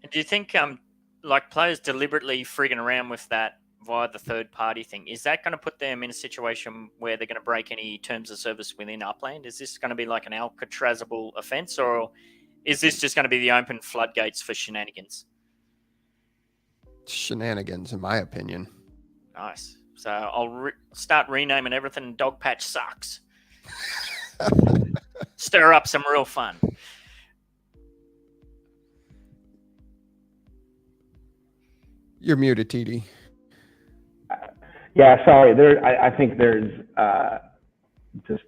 And do you think like players deliberately frigging around with that via the third party thing, is that going to put them in a situation where they're going to break any terms of service within Upland? Is this going to be like an Alcatrazable offense, or is this just going to be the open floodgates for shenanigans? Shenanigans, in my opinion. Nice. So I'll start renaming everything Dog Patch Sucks. Stir up some real fun. You're muted, TD. Yeah, sorry. I think there's just.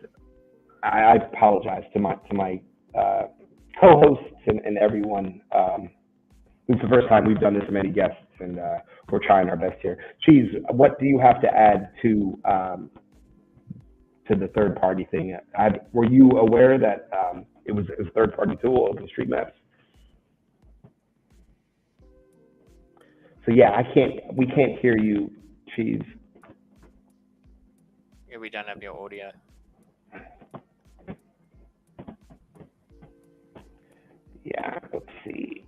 I apologize to my co-hosts and everyone. This is the first time we've done this many guests, and we're trying our best here. Cheese, what do you have to add to the third party thing? Were you aware that it was a third party tool, OpenStreetMaps? So yeah, we can't hear you, Cheese. Yeah, we don't have your audio. Yeah, let's see.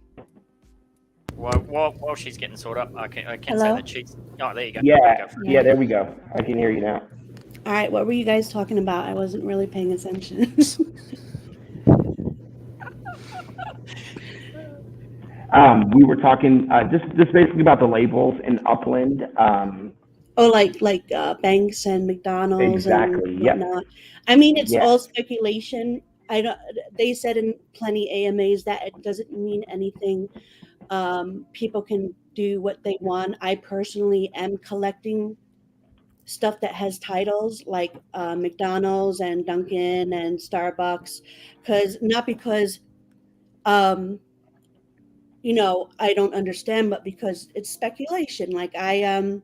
While she's getting sorted up, I can say Hello? that she's. Oh, there you go. Yeah, Go for it. yeah, there we go. I can hear you now. All right, what were you guys talking about? I wasn't really paying attention. We were talking just basically about the labels in Upland. Oh, like banks and McDonald's Exactly, and yep. whatnot. I mean, it's Yeah. all speculation. I don't. They said in plenty AMAs that it doesn't mean anything. People can do what they want. I personally am collecting stuff that has titles like McDonald's and Dunkin' and Starbucks, because I don't understand, but because it's speculation. Like I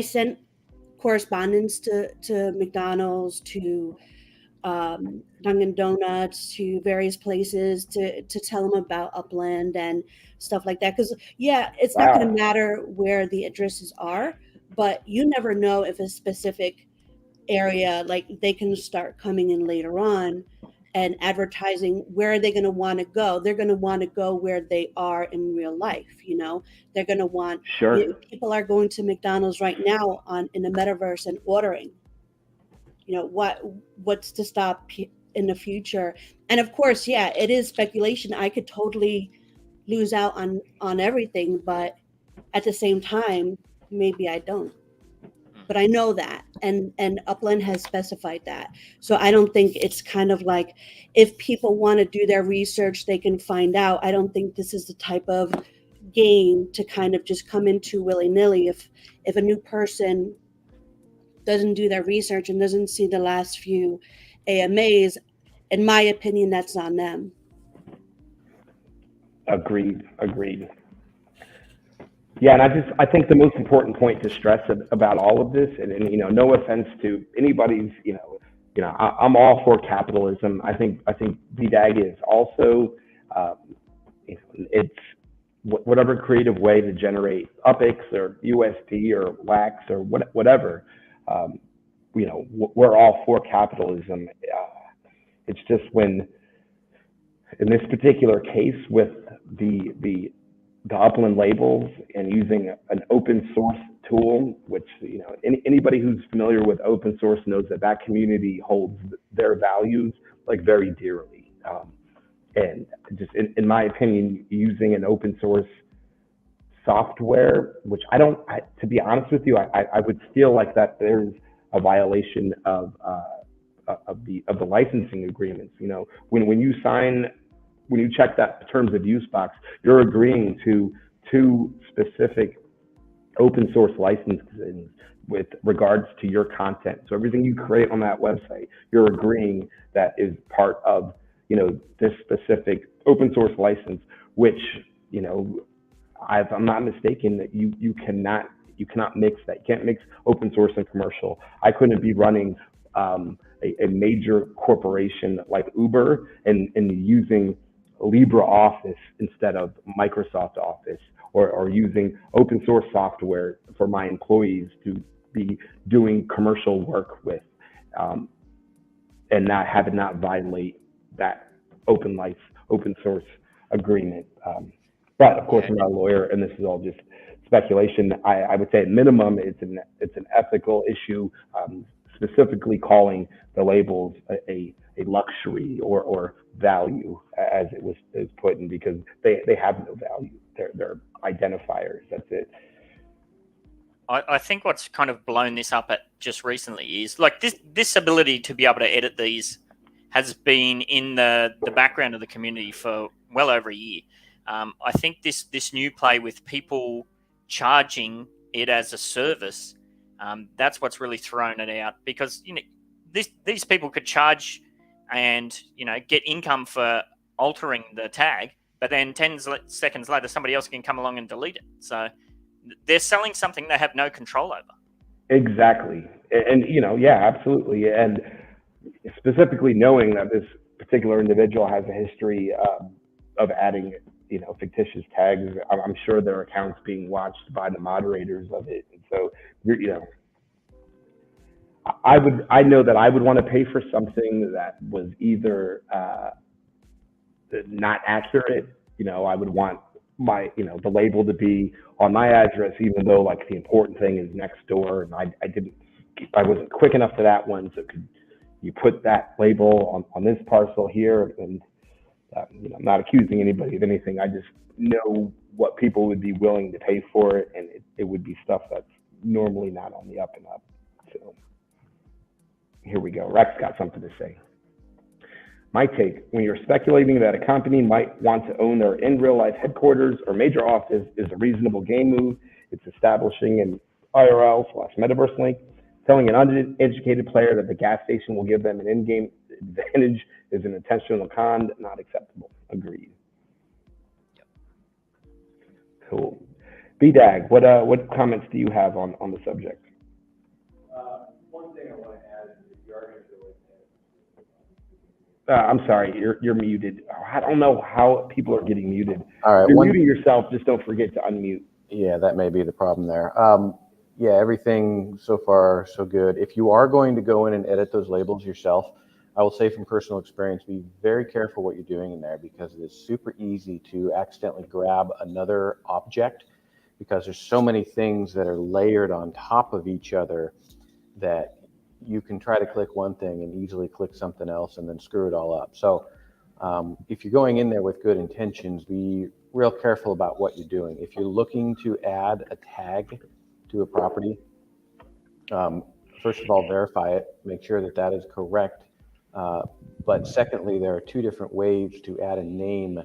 sent correspondence to McDonald's, to Dunkin' Donuts, to various places to tell them about Upland and stuff like that. Because it's not going to matter where the addresses are, but you never know if a specific area, like they can start coming in later on and advertising where are they going to want to go. They're going to want to go where they are in real life. They're going to want. Sure. People are going to McDonald's right now in the metaverse and ordering. What's to stop in the future? And of course, it is speculation. I could totally lose out on everything, but at the same time, maybe I don't. But I know that, and Upland has specified that. So I don't think it's kind of like, if people want to do their research, they can find out. I don't think this is the type of game to kind of just come into willy-nilly. If a new person doesn't do their research and doesn't see the last few AMAs, in my opinion, that's on them. Agreed. Yeah, and I think the most important point to stress about all of this, and no offense to anybody's, I'm all for capitalism. I think BDag is also, it's whatever creative way to generate UPX or USD or wax or whatever. We're all for capitalism. It's just when, in this particular case with the Upland labels and using an open source tool, which anybody who's familiar with open source knows that community holds their values like very dearly. And just in my opinion, using an open source software, which to be honest with you, I would feel like that there's a violation of the licensing agreements. When you check that terms of use box, you're agreeing to 2 specific open source licenses with regards to your content. So everything you create on that website, you're agreeing that is part of, this specific open source license, which, if I'm not mistaken, that you cannot mix that. You can't mix open source and commercial. I couldn't be running a major corporation like Uber and using LibreOffice instead of Microsoft Office, or using open source software for my employees to be doing commercial work with, and not violate that open source agreement. But of course, I'm not a lawyer, and this is all just speculation. I would say at minimum, it's an ethical issue, specifically calling the labels a luxury or value, as it was put in, because they have no value. They're identifiers. That's it. I think what's kind of blown this up at just recently is like this ability to be able to edit these has been in the background of the community for well over a year. I think this new play with people charging it as a service, that's what's really thrown it out, because these people could charge and get income for altering the tag, but then 10 seconds later somebody else can come along and delete it. So they're selling something they have no control over. Exactly. And yeah, absolutely. And specifically knowing that this particular individual has a history of adding fictitious tags, I'm sure their accounts being watched by the moderators of it. And so I know that I would want to pay for something that was either not accurate. I would want my the label to be on my address, even though like the important thing is next door, and I wasn't quick enough to that one. So could you put that label on this parcel here? And I'm not accusing anybody of anything. I just know what people would be willing to pay for it, and it would be stuff that's normally not on the up and up. So here we go. Rex got something to say. My take: when you're speculating that a company might want to own their in real life headquarters or major office is a reasonable game move. It's establishing an IRL/metaverse link. Telling an uneducated player that the gas station will give them an in-game advantage is an intentional con, not acceptable. Agreed. Yep. Cool. BDag, what comments do you have on the subject? One thing I want to add is if you are going to do it, I'm sorry, you're muted. I don't know how people are getting muted. All right. If you're muting yourself, just don't forget to unmute. Yeah, that may be the problem there. Yeah, everything so far so good. If you are going to go in and edit those labels yourself, I will say from personal experience, be very careful what you're doing in there, because it is super easy to accidentally grab another object, because there's so many things that are layered on top of each other that you can try to click one thing and easily click something else and then screw it all up. So if you're going in there with good intentions, be real careful about what you're doing. If you're looking to add a tag to a property, first of all, verify it, make sure that that is correct. But secondly, there are two different ways to add a name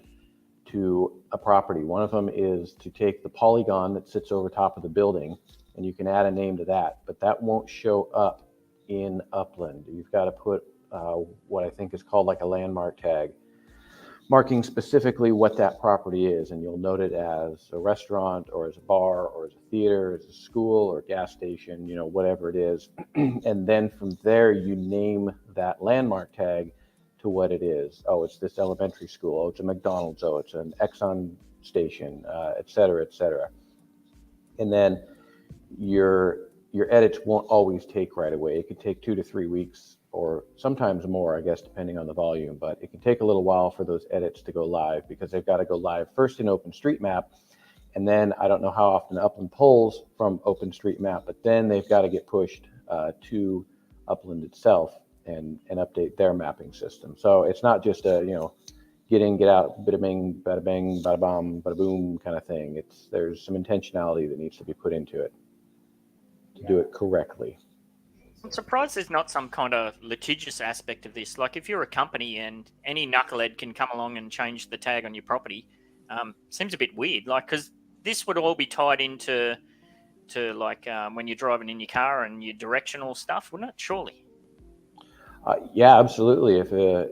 to a property. One of them is to take the polygon that sits over top of the building, and you can add a name to that, but that won't show up in Upland. You've got to put what I think is called like a landmark tag, marking specifically what that property is, and you'll note it as a restaurant or as a bar or as a theater, as a school or gas station, whatever it is. And then from there, you name that landmark tag to what it is. Oh, it's this elementary school. Oh, it's a McDonald's. Oh, it's an Exxon station, et cetera, et cetera. And then your edits won't always take right away. It could take 2 to 3 weeks, or sometimes more, I guess, depending on the volume. But it can take a little while for those edits to go live, because they've got to go live first in OpenStreetMap, and then I don't know how often Upland pulls from OpenStreetMap, but then they've got to get pushed to Upland itself and update their mapping system. So it's not just a get in, get out, bada bing, bada bang, bada bom, bada boom kind of thing. There's some intentionality that needs to be put into it to do it correctly. I'm surprised there's not some kind of litigious aspect of this. Like if you're a company and any knucklehead can come along and change the tag on your property, seems a bit weird. Like, because this would all be tied into like when you're driving in your car and your directional stuff, wouldn't it? Surely. Yeah, absolutely. If a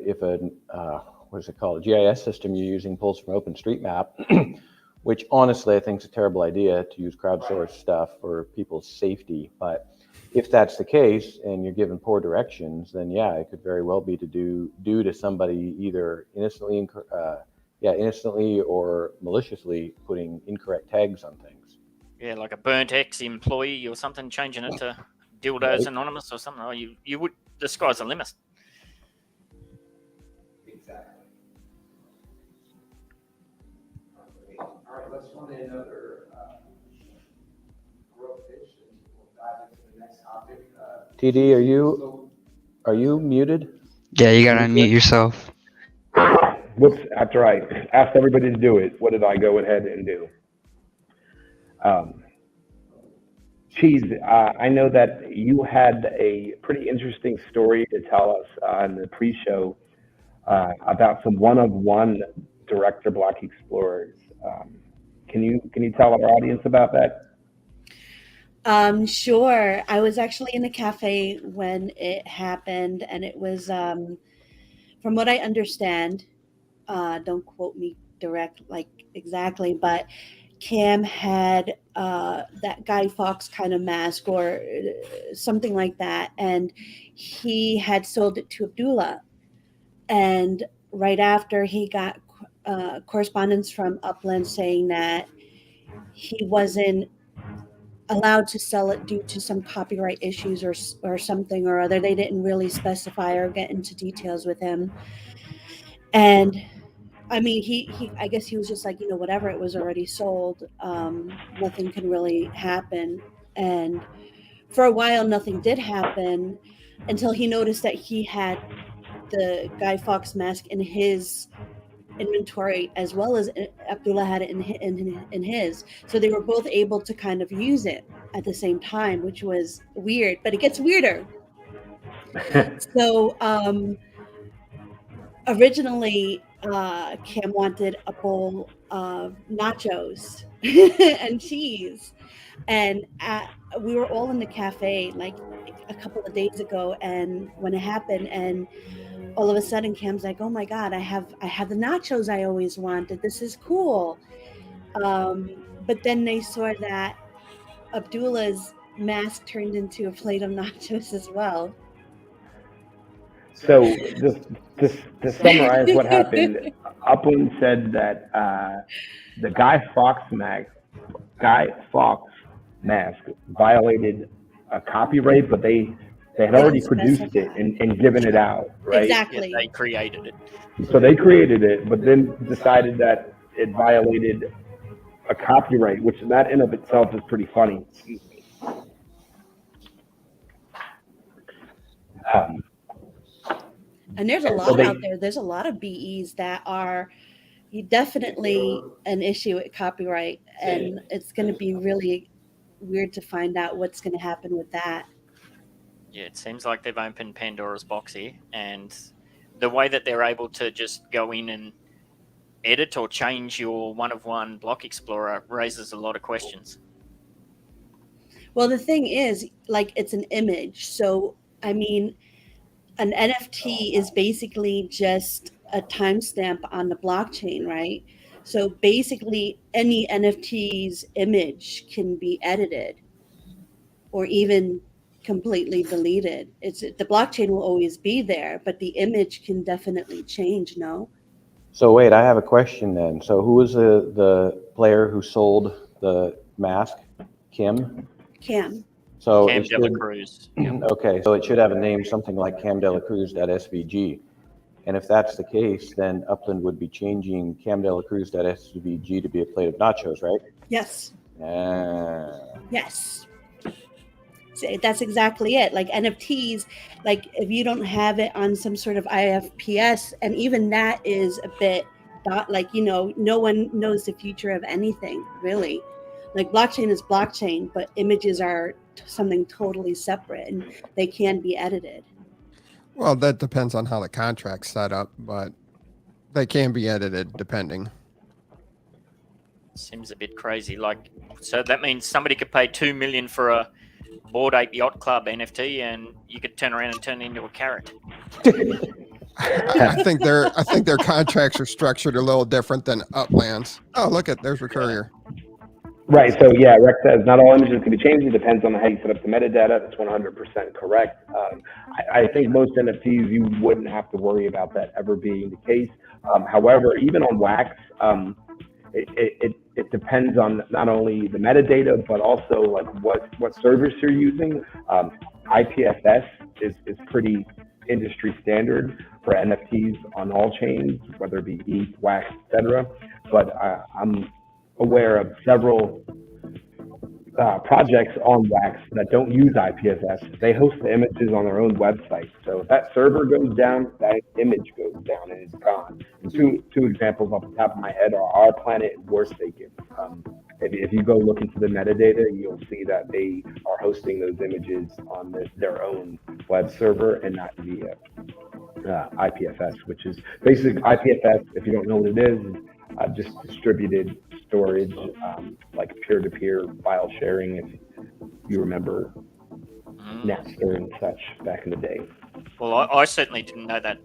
what is it called? A GIS system you're using pulls from OpenStreetMap, which honestly I think is a terrible idea to use crowdsourced stuff for people's safety, but if that's the case and you're given poor directions, then yeah, it could very well be due to somebody either innocently or maliciously putting incorrect tags on things. Yeah, like a burnt ex-employee or something, changing it to Dildos Right. Anonymous or something. Oh, you would, the sky's the limit. exactly. All right, let's run another growth pitch, and we'll dive into the next topic. TD, are you muted? Yeah, you gotta unmute yourself. Whoops, after I asked everybody to do it, what did I go ahead and do? Cheese, I know that you had a pretty interesting story to tell us in the pre-show about some one-of-one director block explorers. Can you tell our audience about that? Sure. I was actually in a cafe when it happened, and it was, from what I understand, don't quote me direct, like exactly, but Cam had that Guy Fawkes kind of mask or something like that, and he had sold it to Abdullah. And right after, he got correspondence from Upland saying that he wasn't allowed to sell it due to some copyright issues or something or other. They didn't really specify or get into details with him. And I mean, he I guess he was just like, whatever, it was already sold. Nothing can really happen. And for a while, nothing did happen until he noticed that he had the Guy Fawkes mask in his inventory as well as Abdullah had it in his. So they were both able to kind of use it at the same time, which was weird, but it gets weirder. So originally, Cam wanted a bowl of nachos and cheese. And we were all in the cafe like a couple of days ago, and when it happened, and all of a sudden Cam's like, oh my God, I have the nachos I always wanted. This is cool. But then they saw that Abdullah's mask turned into a plate of nachos as well. So just to summarize what happened, Upland said that the Guy Fawkes mask violated a copyright, but they had already produced it and given it out, right? Exactly. Yeah, they created it. So they created it, but then decided that it violated a copyright, which that in of itself is pretty funny. And there's a lot out there. There's a lot of BEs that are definitely an issue with copyright, and it's going to be really weird to find out what's going to happen with that. Yeah, it seems like they've opened Pandora's box here, and the way that they're able to just go in and edit or change your one-of-one block explorer raises a lot of questions. Well, the thing is, like, it's an image. So, I mean, an NFT is basically just a timestamp on the blockchain, right? So basically, any NFT's image can be edited or even completely deleted. The blockchain will always be there, but the image can definitely change, no? So wait, I have a question then. So who was the player who sold the mask? Kim? Cam. So Cam it should, Dela Cruz. okay, so it should have a name, something like camdelacruz.svg. And if that's the case, then Upland would be changing camdelacruz.svg to be a plate of nachos, right? Yes. Ah. Yes. So that's exactly it. Like NFTs, like if you don't have it on some sort of IFPS, and even that is a bit like, no one knows the future of anything, really. Like blockchain is blockchain, but images are something totally separate, and they can be edited. Well, that depends on how the contract's set up, but they can be edited depending. Seems a bit crazy. Like, so that means somebody could pay $2 million for a Bored Ape Yacht Club NFT, and you could turn around and turn it into a carrot. I think their contracts are structured a little different than Upland's. Oh, look at there's Recurrier. Right. So yeah, Rex says not all images can be changed. It depends on how you set up the metadata. That's 100% correct. I think most NFTs you wouldn't have to worry about that ever being the case. However, even on Wax, it depends on not only the metadata but also like what service you're using. IPFS is pretty industry standard for NFTs on all chains, whether it be ETH, Wax, etc. But I'm aware of several projects on Wax that don't use IPFS. They host the images on their own website. So if that server goes down, that image goes down and it's gone. And two examples off the top of my head are Our Planet and Warsaken. If you go look into the metadata, you'll see that they are hosting those images on their own web server and not via IPFS, which is basically IPFS. If you don't know what it is, just distributed storage, like peer-to-peer file sharing. If you remember Napster and such back in the day. Well, I certainly didn't know that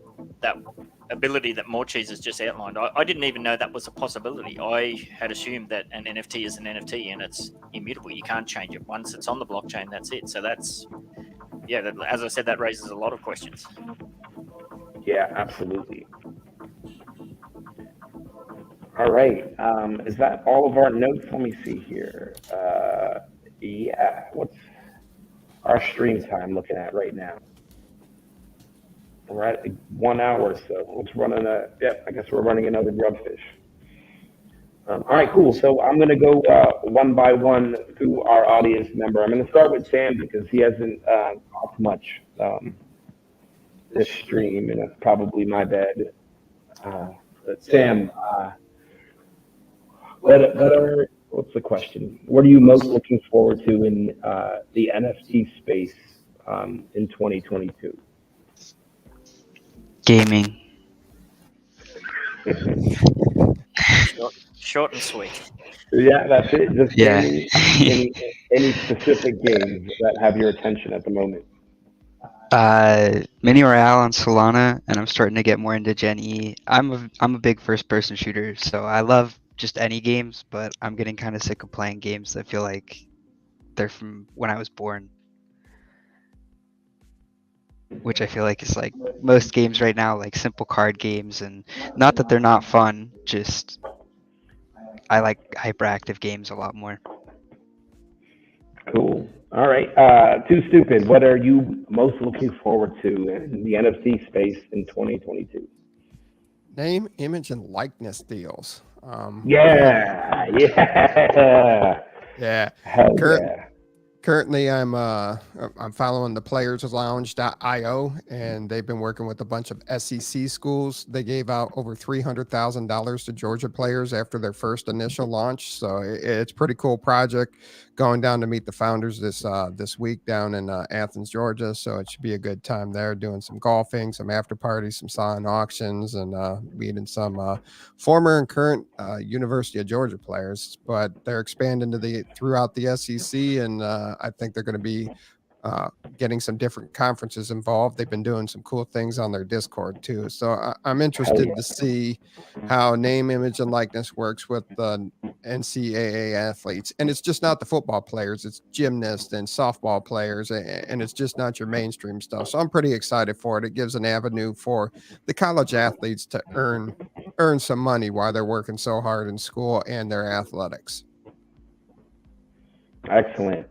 ability that More Cheese has just outlined. I didn't even know that was a possibility. I had assumed that an NFT is an NFT and it's immutable. You can't change it. Once it's on the blockchain, that's it. So that's, as I said, that raises a lot of questions. Yeah, absolutely. All right. Is that all of our notes? Let me see here. Yeah. What's our stream time looking at right now? We're at 1 hour or so. Let's run I guess we're running another grubfish. All right, cool. So I'm going to go one by one through our audience member. I'm going to start with Sam because he hasn't talked much this stream, and that's probably my bad. But Sam, what's the question? What are you most looking forward to in the NFT space in 2022? Gaming. Short and sweet. Yeah, that's it. Just Yeah. any specific games that have your attention at the moment? Mini Royale on Solana, and I'm starting to get more into Gen E. I'm a big first-person shooter, so I love just any games, but I'm getting kind of sick of playing games that feel like they're from when I was born. Which I feel like is like most games right now, like simple card games, and not that they're not fun, just I like hyperactive games a lot more. Cool. All right. Too Stupid, what are you most looking forward to in the NFT space in 2022? Name, image, and likeness deals. Yeah. Hell yeah. Currently, I'm following the playerslounge.io, and they've been working with a bunch of SEC schools. They gave out over $300,000 to Georgia players after their first initial launch. So it's a pretty cool project. Going down to meet the founders this week down in Athens, Georgia. So it should be a good time there, doing some golfing, some after parties, some silent auctions, and meeting some former and current University of Georgia players. But they're expanding throughout the SEC, and I think they're going to be getting some different conferences involved. They've been doing some cool things on their Discord too. So I'm interested to see how name, image, and likeness works with the NCAA athletes. And it's just not the football players, it's gymnasts and softball players, and it's just not your mainstream stuff. So I'm pretty excited for it. It gives an avenue for the college athletes to earn some money while they're working so hard in school and their athletics. Excellent.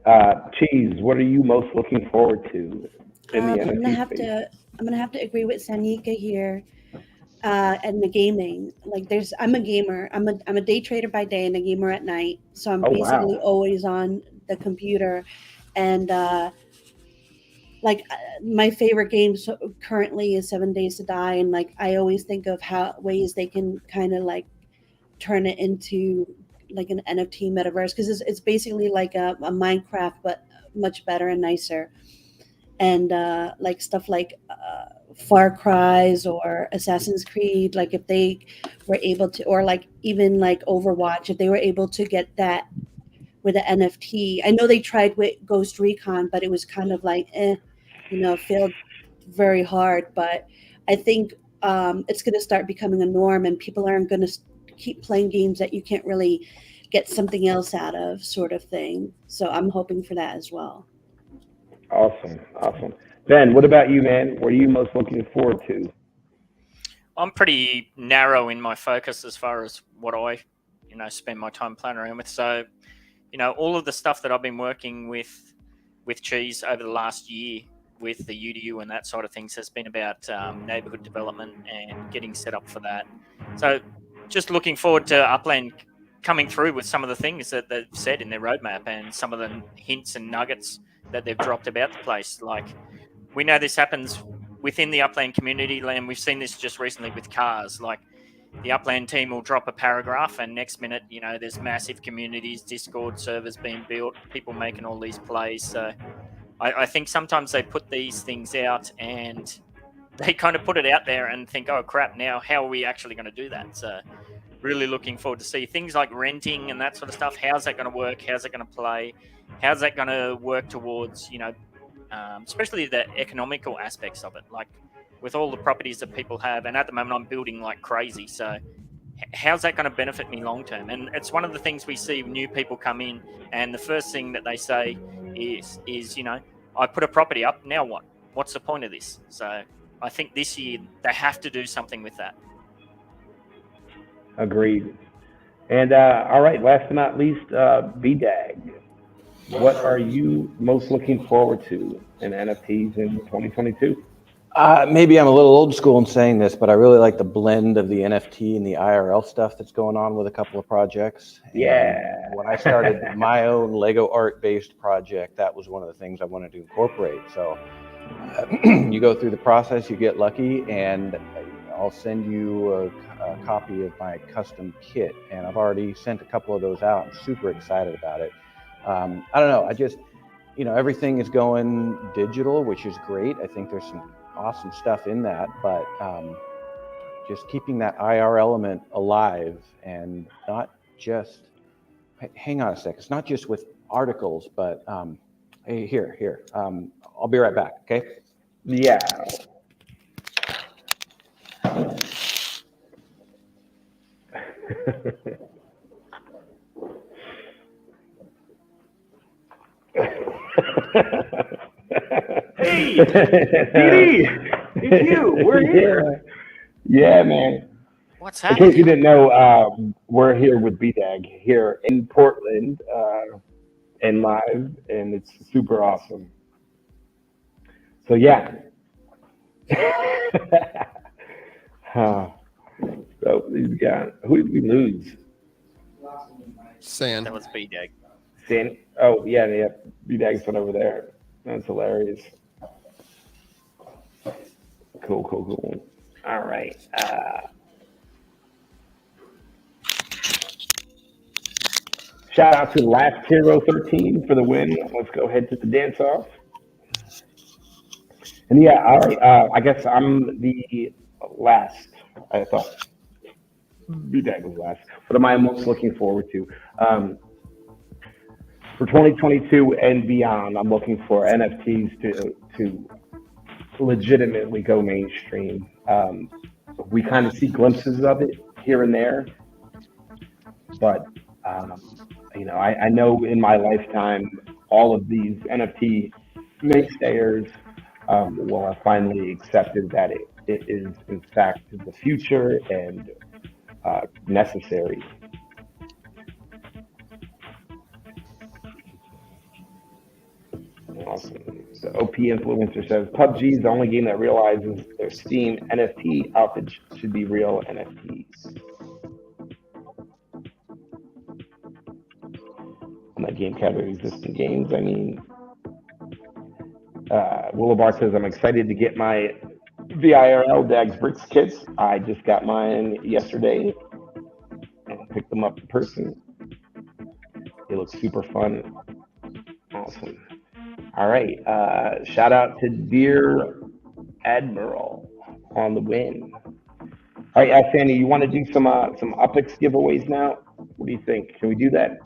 Cheese, what are you most looking forward to in the NFT space? I'm gonna have to agree with Sanika here, and the gaming. Like, I'm a gamer. I'm a day trader by day and a gamer at night. So I'm basically always on the computer, and my favorite game currently is 7 Days to Die, and like I always think of ways they can kind of like turn it into like an NFT metaverse, because it's basically like a Minecraft but much better and nicer, and like stuff like Far Cry's or Assassin's Creed, like if they were able to, or like even like Overwatch, if they were able to get that with an NFT. I know they tried with Ghost Recon, but it was kind of like failed very hard. But I think it's going to start becoming a norm, and people aren't going to keep playing games that you can't really get something else out of, sort of thing. So I'm hoping for that as well. Awesome. Ben, what about you, man? What are you most looking forward to? I'm pretty narrow in my focus as far as what I, spend my time playing around with. So, all of the stuff that I've been working with Cheese over the last year with the UDU and that side of things has been about neighborhood development and getting set up for that. So just looking forward to Upland coming through with some of the things that they've said in their roadmap and some of the hints and nuggets that they've dropped about the place. Like, we know this happens within the Upland community, and we've seen this just recently with cars. Like, the Upland team will drop a paragraph, and next minute, there's massive communities, Discord servers being built, people making all these plays. So I think sometimes they put these things out and they kind of put it out there and think, oh crap, now how are we actually going to do that? So really looking forward to see things like renting and that sort of stuff. How's that going to work? How's it going to play? How's that going to work towards, especially the economical aspects of it, like with all the properties that people have. And at the moment, I'm building like crazy. So how's that going to benefit me long term? And it's one of the things we see new people come in, and the first thing that they say is I put a property up. Now what? What's the point of this? So I think this year they have to do something with that. Agreed. And all right, last but not least, BDag. What are you most looking forward to in NFTs in 2022? Maybe I'm a little old school in saying this, but I really like the blend of the NFT and the IRL stuff that's going on with a couple of projects. Yeah. And when I started my own Lego art-based project, that was one of the things I wanted to incorporate. So you go through the process, you get lucky, and I'll send you a copy of my custom kit. And I've already sent a couple of those out. I'm super excited about it. I don't know. I just, everything is going digital, which is great. I think there's some awesome stuff in that, but just keeping that IR element alive and not just, hang on a sec, it's not just with articles, but hey, here, I'll be right back, okay? Yeah. Hey, PD, it's you. We're here. Yeah, man. What's In happening? case you didn't know, we're here with BDag here in Portland and live, and it's super awesome. So yeah. So we got, who did we lose? Sand. That was BDag. San, oh yeah, BDag's one over there. That's hilarious. Cool. All right. Shout out to Last Hero 13 for the win. Let's go ahead to the dance off. And yeah, all right. I guess I'm the last. I thought BDag was last. What am I most looking forward to? For 2022 and beyond, I'm looking for NFTs to legitimately go mainstream. We kind of see glimpses of it here and there, but I know in my lifetime, all of these NFT naysayers will have finally accepted that it is in fact the future and necessary. Awesome. So OP Influencer says PUBG is the only game that realizes their Steam NFT outfit should be real NFTs. On that game category existing games, I mean, Willowbar says I'm excited to get my VIRL Dags Bricks kits. I just got mine yesterday. I picked them up in person. They look super fun. Awesome. All right. Shout out to Dear Admiral on the win. All right, Sandy, you want to do some UPX giveaways now? What do you think? Can we do that?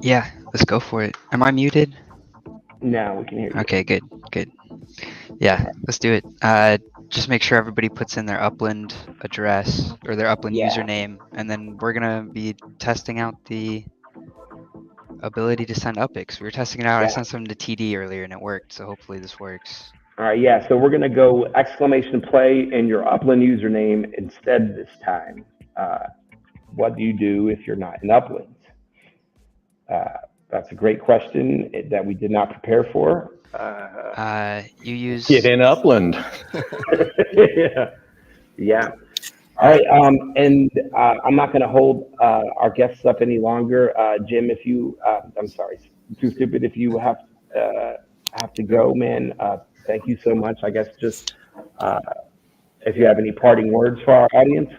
Yeah, let's go for it. Am I muted? No, we can hear you. Okay, good. Yeah, let's do it. Just make sure everybody puts in their Upland address or their Upland username, and then we're gonna be testing out the ability to send UPX. We were testing it out. I sent some to TD earlier and it worked, so hopefully this works. All right, yeah, so we're gonna go exclamation play in your Upland username instead this time. What do you do if you're not in Upland? That's a great question that we did not prepare for. You use Get in Upland. Yeah. All right. And I'm not going to hold our guests up any longer. Jim, if you, I'm sorry, 2Stupid, if you have to go, man, thank you so much. I guess just if you have any parting words for our audience.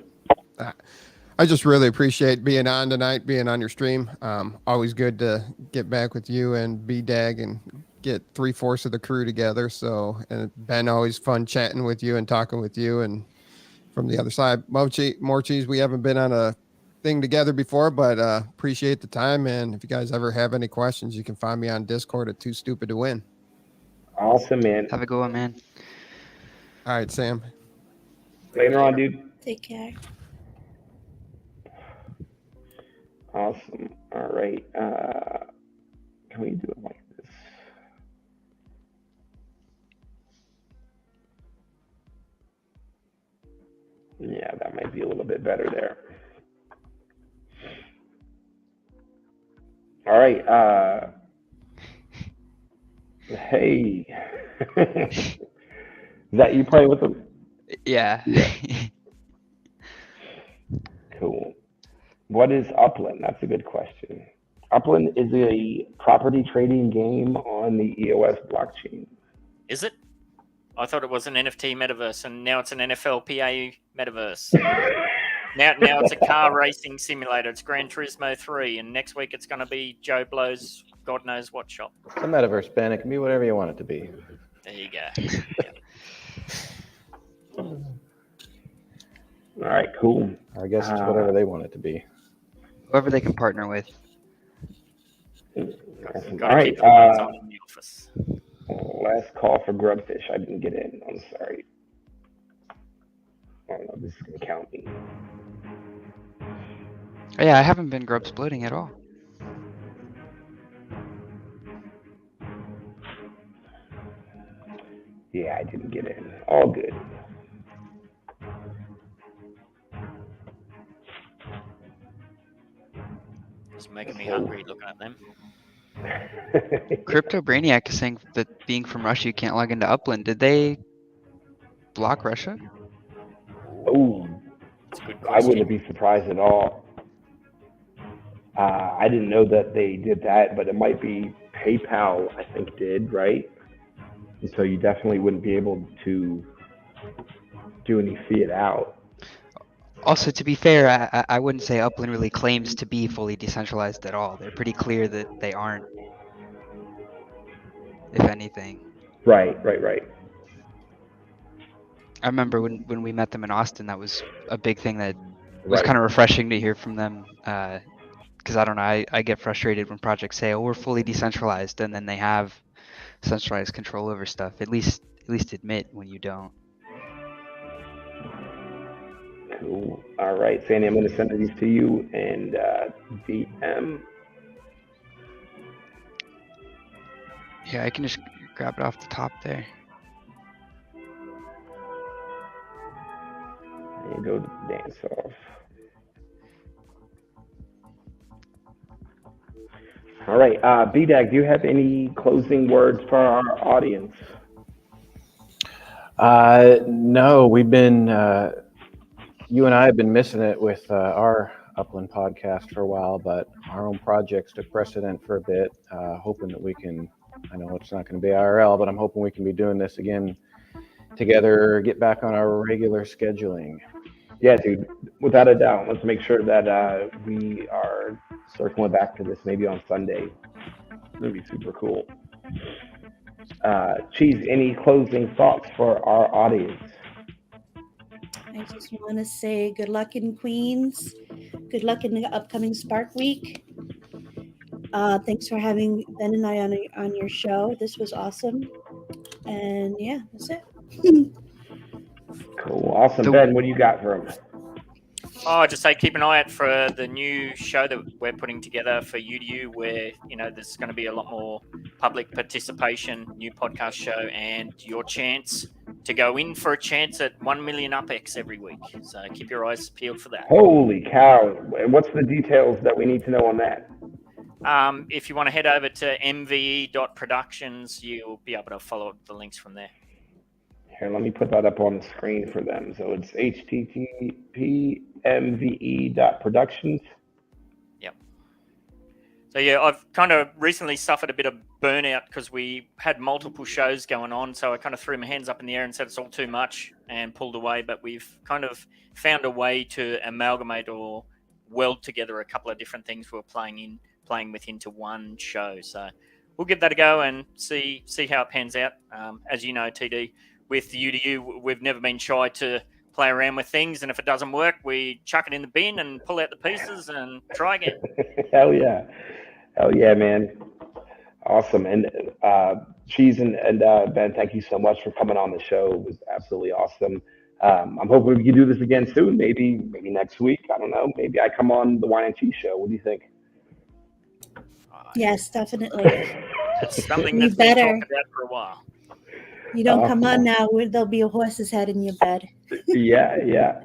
I just really appreciate being on tonight, being on your stream. Always good to get back with you and BDag and get 3/4 of the crew together. So, and it's been always fun chatting with you and talking with you. And from the other side, more cheese. We haven't been on a thing together before, but appreciate the time. And if you guys ever have any questions, you can find me on Discord at 2Stupid2Win. Awesome, man. Have a good one, man. All right, Sam. Later on, dude. Take care. Awesome. All right. Can we do it like this? Yeah, that might be a little bit better there. All right. Hey. Is that you playing with them? Yeah. Cool. What is Upland? That's a good question. Upland is a property trading game on the EOS blockchain. Is it? I thought it was an NFT metaverse, and now it's an NFLPA metaverse. now it's a car racing simulator. It's Gran Turismo 3, and next week it's going to be Joe Blow's God knows what shop. It's a metaverse, Ben. It can be whatever you want it to be. There you go. All right, cool. I guess it's whatever they want it to be. Whoever they can partner with. Awesome. Got All to right. keep the lights on in the office. Last call for Grubfish. I didn't get in. I'm sorry. I don't know if this is going to count me. Oh, yeah, I haven't been grub splitting at all. Yeah, I didn't get in. All good. It's making me hungry looking at them. Crypto Brainiac is saying that being from Russia, you can't log into Upland. Did they block Russia? Oh, It's a good I question. wouldn't be surprised at all. I didn't know that they did that, but it might be PayPal, I think, did, right? And so you definitely wouldn't be able to do any fiat out. Also, to be fair, I wouldn't say Upland really claims to be fully decentralized at all. They're pretty clear that they aren't, if anything. Right. I remember when we met them in Austin, that was a big thing that was Right. kind of refreshing to hear from them. Because I don't know, I get frustrated when projects say, "Oh, we're fully decentralized," and then they have centralized control over stuff. At least admit when you don't. Cool. All right, Sandy, I'm going to send these to you and DM. Yeah, I can just grab it off the top there. And go to dance off. All right, BDag, do you have any closing words for our audience? No, we've been, you and I have been missing it with our Upland podcast for a while, but our own projects took precedent for a bit, hoping that we can, I know it's not going to be IRL, but I'm hoping we can be doing this again together, get back on our regular scheduling. Yeah, dude, without a doubt. Let's make sure that we are circling back to this maybe on Sunday. That'd be super cool. Cheese, any closing thoughts for our audience? I just want to say good luck in Queens. Good luck in the upcoming Spark Week. Thanks for having Ben and I on your show. This was awesome. And yeah, that's it. Cool, awesome. So- Ben, what do you got for him? Oh, just say keep an eye out for the new show that we're putting together for UDU, where there's going to be a lot more public participation, new podcast show, and your chance to go in for a chance at 1 million UPX every week. So keep your eyes peeled for that. Holy cow! And what's the details that we need to know on that? If you want to head over to mve.productions, you'll be able to follow the links from there. Here, let me put that up on the screen for them. So it's http://mve.productions. Yep. So yeah, I've kind of recently suffered a bit of burnout because we had multiple shows going on. So I kind of threw my hands up in the air and said it's all too much and pulled away. But we've kind of found a way to amalgamate or weld together a couple of different things we're playing with into one show. So we'll give that a go and see how it pans out. As you know, TD, with UDU, we've never been shy to play around with things, and if it doesn't work, we chuck it in the bin and pull out the pieces and try again. Hell yeah, man. Awesome. And Cheese and Ben, thank you so much for coming on the show. It was absolutely awesome. I'm hoping we can do this again soon. Maybe next week. I don't know. Maybe I come on the Whine Cheese Show. What do you think? Yes, definitely. It's something You that's been better. talked about for a while. You don't come on now, there'll be a horse's head in your bed. Yeah.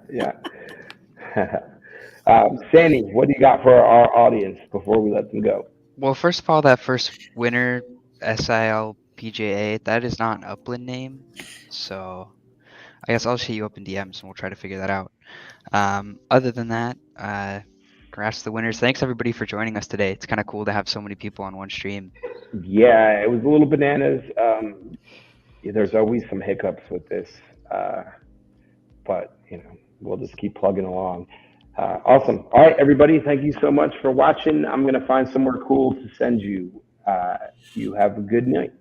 Sandy, what do you got for our audience before we let them go? Well, first of all, that first winner, SILPJA, that is not an Upland name. So I guess I'll hit you up in DMs and we'll try to figure that out. Other than that, congrats to the winners. Thanks everybody for joining us today. It's kind of cool to have so many people on one stream. Yeah, it was a little bananas. There's always some hiccups with this, but we'll just keep plugging along. Awesome. All right, everybody, thank you so much for watching. I'm going to find somewhere cool to send you. You have a good night.